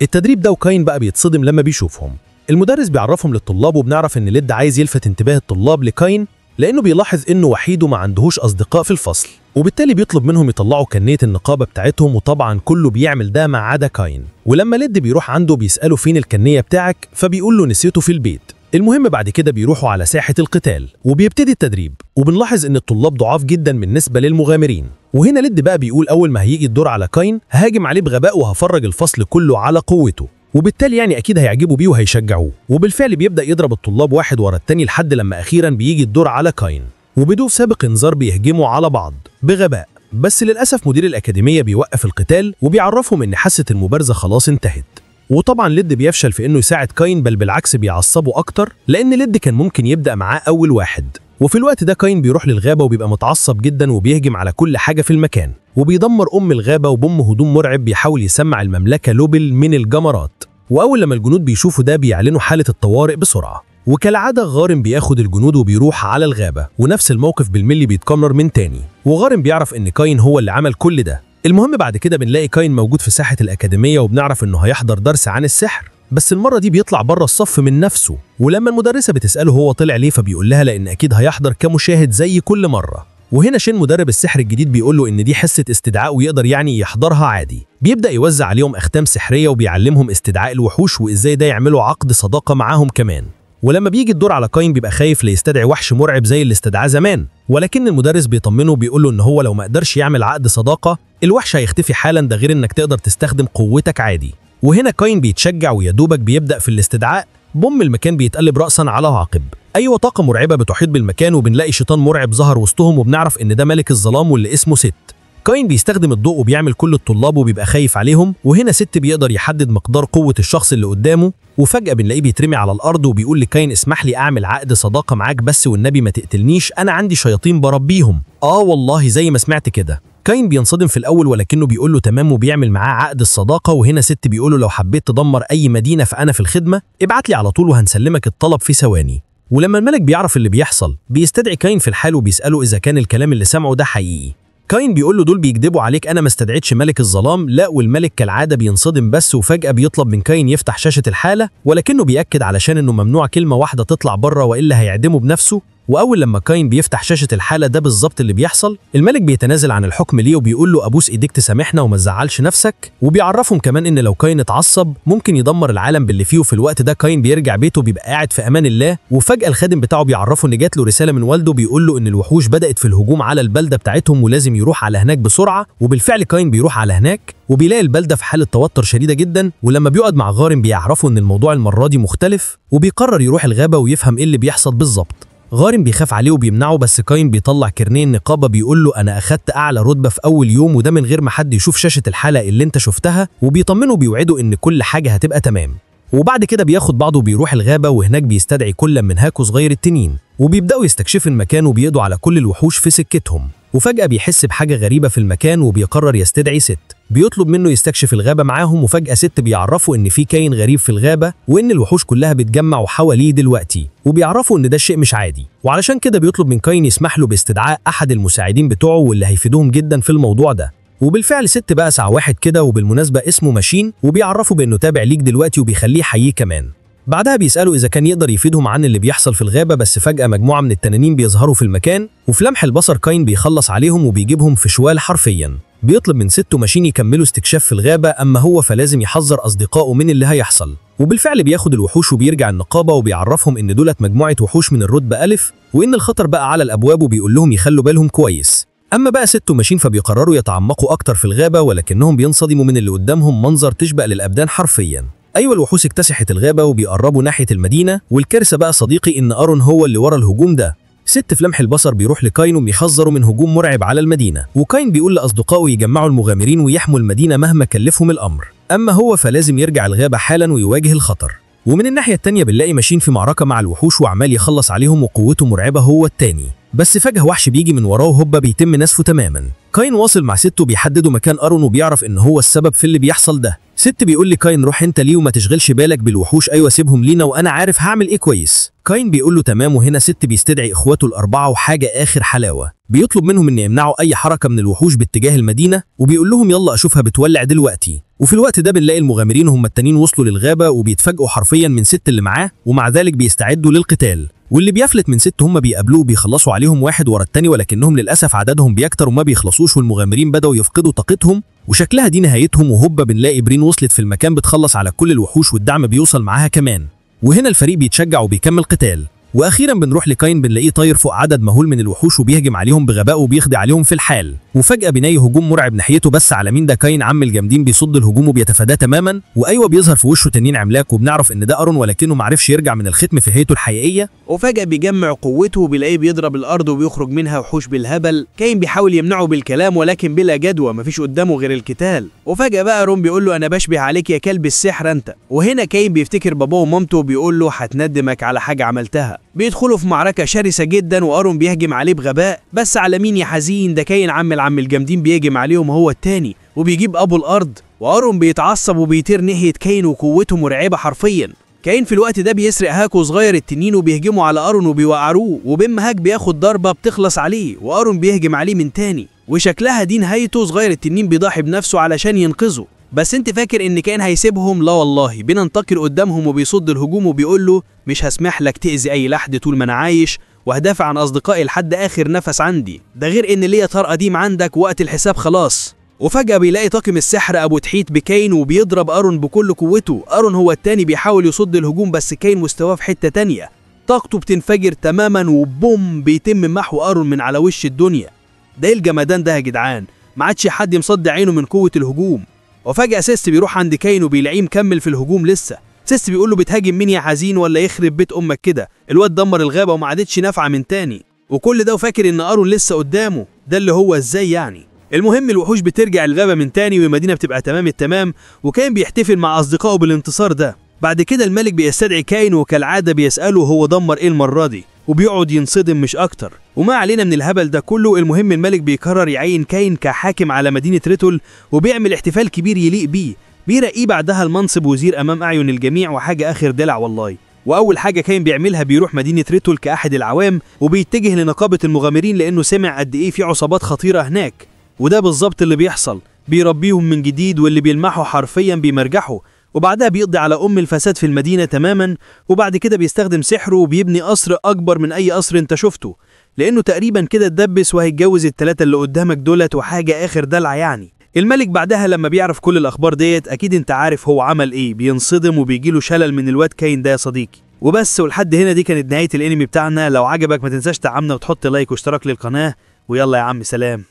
التدريب ده، وكاين بقى بيتصدم لما بيشوفهم. المدرس بيعرفهم للطلاب، وبنعرف ان ليد عايز يلفت انتباه الطلاب لكاين لانه بيلاحظ انه وحيد وما عندهوش اصدقاء في الفصل، وبالتالي بيطلب منهم يطلعوا كنية النقابة بتاعتهم، وطبعا كله بيعمل ده ما عدا كاين. ولما ليد بيروح عنده بيسأله فين الكنية بتاعك، فبيقول له نسيته في البيت. المهم بعد كده بيروحوا على ساحة القتال وبيبتدي التدريب، وبنلاحظ ان الطلاب ضعاف جدا بالنسبة للمغامرين. وهنا ليد بقى بيقول اول ما هيجي الدور على كاين هاجم عليه بغباء وهفرج الفصل كله على قوته، وبالتالي يعني اكيد هيعجبوا بيه وهيشجعوه. وبالفعل بيبدأ يضرب الطلاب واحد ورا التاني لحد لما اخيرا بيجي الدور على كاين، وبدون سابق انذار بيهجموا على بعض بغباء. بس للأسف مدير الأكاديمية بيوقف القتال وبيعرفهم إن حاسة المبارزة خلاص انتهت. وطبعا ليد بيفشل في إنه يساعد كاين، بل بالعكس بيعصبه أكتر لأن ليد كان ممكن يبدأ معاه أول واحد. وفي الوقت ده كاين بيروح للغابة وبيبقى متعصب جدا وبيهجم على كل حاجة في المكان، وبيدمر الغابة وبم هجوم مرعب بيحاول يسمع المملكة لوبل من الجمرات. وأول لما الجنود بيشوفوا ده بيعلنوا حالة الطوارئ بسرعة. وكالعادة غارم بياخد الجنود وبيروح على الغابة، ونفس الموقف بالملي بيتكرر من تاني، وغارم بيعرف ان كاين هو اللي عمل كل ده. المهم بعد كده بنلاقي كاين موجود في ساحة الأكاديمية وبنعرف انه هيحضر درس عن السحر، بس المرة دي بيطلع بره الصف من نفسه. ولما المدرسة بتسأله هو طلع ليه فبيقول لها لان اكيد هيحضر كمشاهد زي كل مرة. وهنا شين مدرب السحر الجديد بيقول له ان دي حصة استدعاء ويقدر يعني يحضرها عادي. بيبدأ يوزع عليهم اختام سحرية وبيعلمهم استدعاء الوحوش وازاي ده يعملوا عقد صداقة معاهم كمان. ولما بيجي الدور على كاين بيبقى خايف ليستدعي وحش مرعب زي اللي استدعاه زمان، ولكن المدرس بيطمنه وبيقول له ان هو لو ما قدرش يعمل عقد صداقة الوحش هيختفي حالا، ده غير انك تقدر تستخدم قوتك عادي. وهنا كاين بيتشجع ويدوبك بيبدأ في الاستدعاء. بوم المكان بيتقلب رأسا على عقب. ايوه طاقة مرعبة بتحيط بالمكان وبنلاقي شيطان مرعب ظهر وسطهم وبنعرف ان ده ملك الظلام واللي اسمه ست. كاين بيستخدم الضوء وبيعمل كل الطلاب وبيبقى خايف عليهم، وهنا ست بيقدر يحدد مقدار قوة الشخص اللي قدامه. وفجأة بنلاقيه بيترمي على الأرض وبيقول لكاين اسمح لي أعمل عقد صداقة معاك بس والنبي ما تقتلنيش، أنا عندي شياطين بربيهم. والله زي ما سمعت كده. كاين بينصدم في الأول ولكنه بيقول له تمام وبيعمل معاه عقد الصداقة. وهنا ست بيقول له لو حبيت تدمر أي مدينة فأنا في الخدمة، ابعت لي على طول وهنسلمك الطلب في ثواني. ولما الملك بيعرف اللي بيحصل بيستدعي كاين في الحال وبيسأله إذا كان الكلام اللي سمعه ده حقيقي. كاين بيقول له دول بيكذبوا عليك، انا ما استدعيتش ملك الظلام. لا، والملك كالعاده بينصدم بس، وفجأة بيطلب من كاين يفتح شاشة الحالة ولكنه بيأكد علشان انه ممنوع كلمة واحدة تطلع بره والا هيعدمه بنفسه. واول لما كاين بيفتح شاشة الحالة ده بالظبط اللي بيحصل. الملك بيتنازل عن الحكم ليه وبيقول له ابوس ايديك تسامحنا وما تزعلش نفسك، وبيعرفهم كمان ان لو كاين اتعصب ممكن يدمر العالم باللي فيه. وفي الوقت ده كاين بيرجع بيته بيبقى قاعد في امان الله. وفجأة الخادم بتاعه بيعرفه ان جات له رسالة من والده بيقول له ان الوحوش بدأت في الهجوم على البلدة بتاعتهم ولازم يروح على هناك بسرعة. وبالفعل كاين بيروح على هناك وبيلاقي البلدة في حالة توتر شديدة جدا. ولما بيقعد مع غارم بيعرفوا ان الموضوع المرة دي مختلف، وبيقرر يروح الغابة ويفهم ايه اللي بيحصل بالظبط. غارم بيخاف عليه وبيمنعه، بس كاين بيطلع كرنيه النقابة بيقول له أنا أخدت أعلى رتبة في أول يوم وده من غير ما حد يشوف شاشة الحلقة اللي أنت شفتها، وبيطمنه وبيوعده إن كل حاجة هتبقى تمام. وبعد كده بياخد بعضه وبيروح الغابة، وهناك بيستدعي كل من هاكو صغير التنين وبيبدأوا يستكشفوا المكان وبيقضوا على كل الوحوش في سكتهم. وفجأة بيحس بحاجة غريبة في المكان وبيقرر يستدعي ست بيطلب منه يستكشف الغابة معاهم. وفجأة ست بيعرفوا إن في كائن غريب في الغابة وإن الوحوش كلها بتجمع حواليه دلوقتي، وبيعرفوا إن ده شيء مش عادي. وعلشان كده بيطلب من كاين يسمح له باستدعاء أحد المساعدين بتوعه واللي هيفيدوهم جدا في الموضوع ده. وبالفعل ست بقى ساعة واحد كده، وبالمناسبة اسمه ماشين، وبيعرفوا بإنه تابع ليك دلوقتي وبيخليه يحييه كمان. بعدها بيسألوا إذا كان يقدر يفيدهم عن اللي بيحصل في الغابة، بس فجأة مجموعة من التنانين بيظهروا في المكان، وفي لمح البصر كاين بيخلص عليهم وبيجيبهم في شوال حرفيا. بيطلب من ست وماشين يكملوا استكشاف في الغابة، أما هو فلازم يحذر أصدقائه من اللي هيحصل. وبالفعل بياخد الوحوش وبيرجع النقابة وبيعرفهم إن دولت مجموعة وحوش من الرتبة ألف وإن الخطر بقى على الأبواب، وبيقول لهم يخلوا بالهم كويس. أما بقى ست وماشين فبيقرروا يتعمقوا أكتر في الغابة، ولكنهم بينصدموا من اللي قدامهم منظر تشبه للأبدان حرفيا. أيوة الوحوش اكتسحت الغابة وبيقربوا ناحية المدينة، والكارثة بقى صديقي إن أرون هو اللي ورا الهجوم ده. ست في لمح البصر بيروح لكاين وبيحذروا من هجوم مرعب على المدينة، وكاين بيقول لأصدقائه يجمعوا المغامرين ويحموا المدينة مهما كلفهم الأمر، أما هو فلازم يرجع الغابة حالا ويواجه الخطر. ومن الناحية التانية بنلاقي ماشين في معركة مع الوحوش وعمال يخلص عليهم وقوته مرعبة هو التاني، بس فجأة وحش بيجي من وراه وهوبا بيتم نسفه تماما. كاين واصل مع ست وبيحددوا مكان أرون وبيعرف إن هو السبب في اللي بيحصل ده. ست بيقول لكاين روح انت ليه وما تشغلش بالك بالوحوش، ايوه سيبهم لينا وانا عارف هعمل ايه كويس. كاين بيقول له تمام، وهنا ست بيستدعي اخواته الاربعه وحاجه اخر حلاوه، بيطلب منهم ان يمنعوا اي حركه من الوحوش باتجاه المدينه، وبيقول لهم يلا اشوفها بتولع دلوقتي. وفي الوقت ده بنلاقي المغامرين هم التانيين وصلوا للغابه وبيتفاجئوا حرفيا من ست اللي معاه، ومع ذلك بيستعدوا للقتال. واللي بيفلت من ست هم بيقابلوه وبيخلصوا عليهم واحد ورا التاني، ولكنهم للاسف عددهم بيكتر وما بيخلصوش، والمغامرين بدأوا يفقدوا طاقتهم وشكلها دي نهايتهم. وهوبا بنلاقي برين وصلت في المكان بتخلص على كل الوحوش والدعم بيوصل معاها كمان. وهنا الفريق بيتشجع وبيكمل قتال. واخيرا بنروح لكاين بنلاقيه طاير فوق عدد مهول من الوحوش وبيهجم عليهم بغباء وبيخضع عليهم في الحال. وفجاه بيلاقي هجوم مرعب ناحيته، بس على مين ده؟ كاين عم الجامدين بيصد الهجوم وبيتفاداه تماما. وايوه بيظهر في وشه تنين عملاق وبنعرف ان ده ارون، ولكنه معرفش يرجع من الختم في هيئته الحقيقيه. وفجأة بيجمع قوته وبيلاقيه بيضرب الأرض وبيخرج منها وحوش بالهبل. كاين بيحاول يمنعه بالكلام ولكن بلا جدوى، مفيش قدامه غير القتال. وفجأة بقى ارون بيقول له أنا بشبه عليك يا كلب السحر أنت. وهنا كاين بيفتكر باباه ومامته وبيقول له هتندمك على حاجة عملتها. بيدخلوا في معركة شرسة جدا وارون بيهجم عليه بغباء، بس على مين يا حزين؟ ده كاين عم الجامدين بيهجم عليهم هو التاني وبيجيب أبو الأرض. وارون بيتعصب وبيطير ناحية كاين وقوته مرعبة حرفيا. كاين في الوقت ده بيسرق هاكو صغير التنين وبيهجموا على ارون وبيوقعوه، وبيم هاك بياخد ضربه بتخلص عليه وارون بيهجم عليه من تاني، وشكلها دي نهايته. صغير التنين بيضحي بنفسه علشان ينقذه. بس انت فاكر ان كاين هيسيبهم؟ لا والله، بينتقل قدامهم وبيصد الهجوم وبيقول له مش هسمح لك تأذي اي لحد طول ما انا عايش، وهدافع عن اصدقائي لحد اخر نفس عندي، ده غير ان ليا طار قديم عندك وقت الحساب خلاص. وفجأة بيلاقي طاقم السحر أبو تحيت بكاين وبيضرب أرون بكل قوته. أرون هو التاني بيحاول يصد الهجوم، بس كاين مستواه في حتة تانية، طاقته بتنفجر تماما وبوم بيتم محو أرون من على وش الدنيا. ده إيه الجمدان ده يا جدعان؟ ما عادش حد مصدع عينه من قوة الهجوم. وفجأة سيست بيروح عند كاين وبيلاقيه مكمل في الهجوم لسه. سيست بيقول له بتهاجم مين يا حزين ولا يخرب بيت أمك كده؟ الواد دمر الغابة وما عادتش نافعة من تاني. وكل ده وفاكر إن أرون لسه قدامه، ده اللي هو إزاي يعني؟ المهم الوحوش بترجع الغابة من تاني والمدينة بتبقى تمام التمام، وكاين بيحتفل مع أصدقائه بالانتصار ده. بعد كده الملك بيستدعي كاين وكالعادة بيسأله هو دمر إيه المرة دي، وبيقعد ينصدم مش أكتر. وما علينا من الهبل ده كله، المهم الملك بيقرر يعين كاين كحاكم على مدينة ريتول وبيعمل احتفال كبير يليق بيه، بيرقيه بعدها المنصب وزير أمام أعين الجميع، وحاجة آخر دلع والله. وأول حاجة كاين بيعملها بيروح مدينة ريتول كأحد العوام وبيتجه لنقابة المغامرين، لأنه سمع قد إيه في عصابات خطيرة هناك. وده بالظبط اللي بيحصل، بيربيهم من جديد واللي بيلمحوا حرفيا بيمرجحوا. وبعدها بيقضي على الفساد في المدينة تماما، وبعد كده بيستخدم سحره وبيبني قصر أكبر من أي قصر انت شفته، لأنه تقريبا كده اتدبس وهيتجوز التلاتة اللي قدامك دولت، وحاجة آخر دلع يعني. الملك بعدها لما بيعرف كل الأخبار ديت أكيد انت عارف هو عمل إيه، بينصدم وبيجيله شلل من الواد كاين ده يا صديقي. وبس، ولحد هنا دي كانت نهاية الانمي بتاعنا. لو عجبك ما تنساش تعمنا وتحط لايك واشتراك للقناة، ويلا يا عم سلام.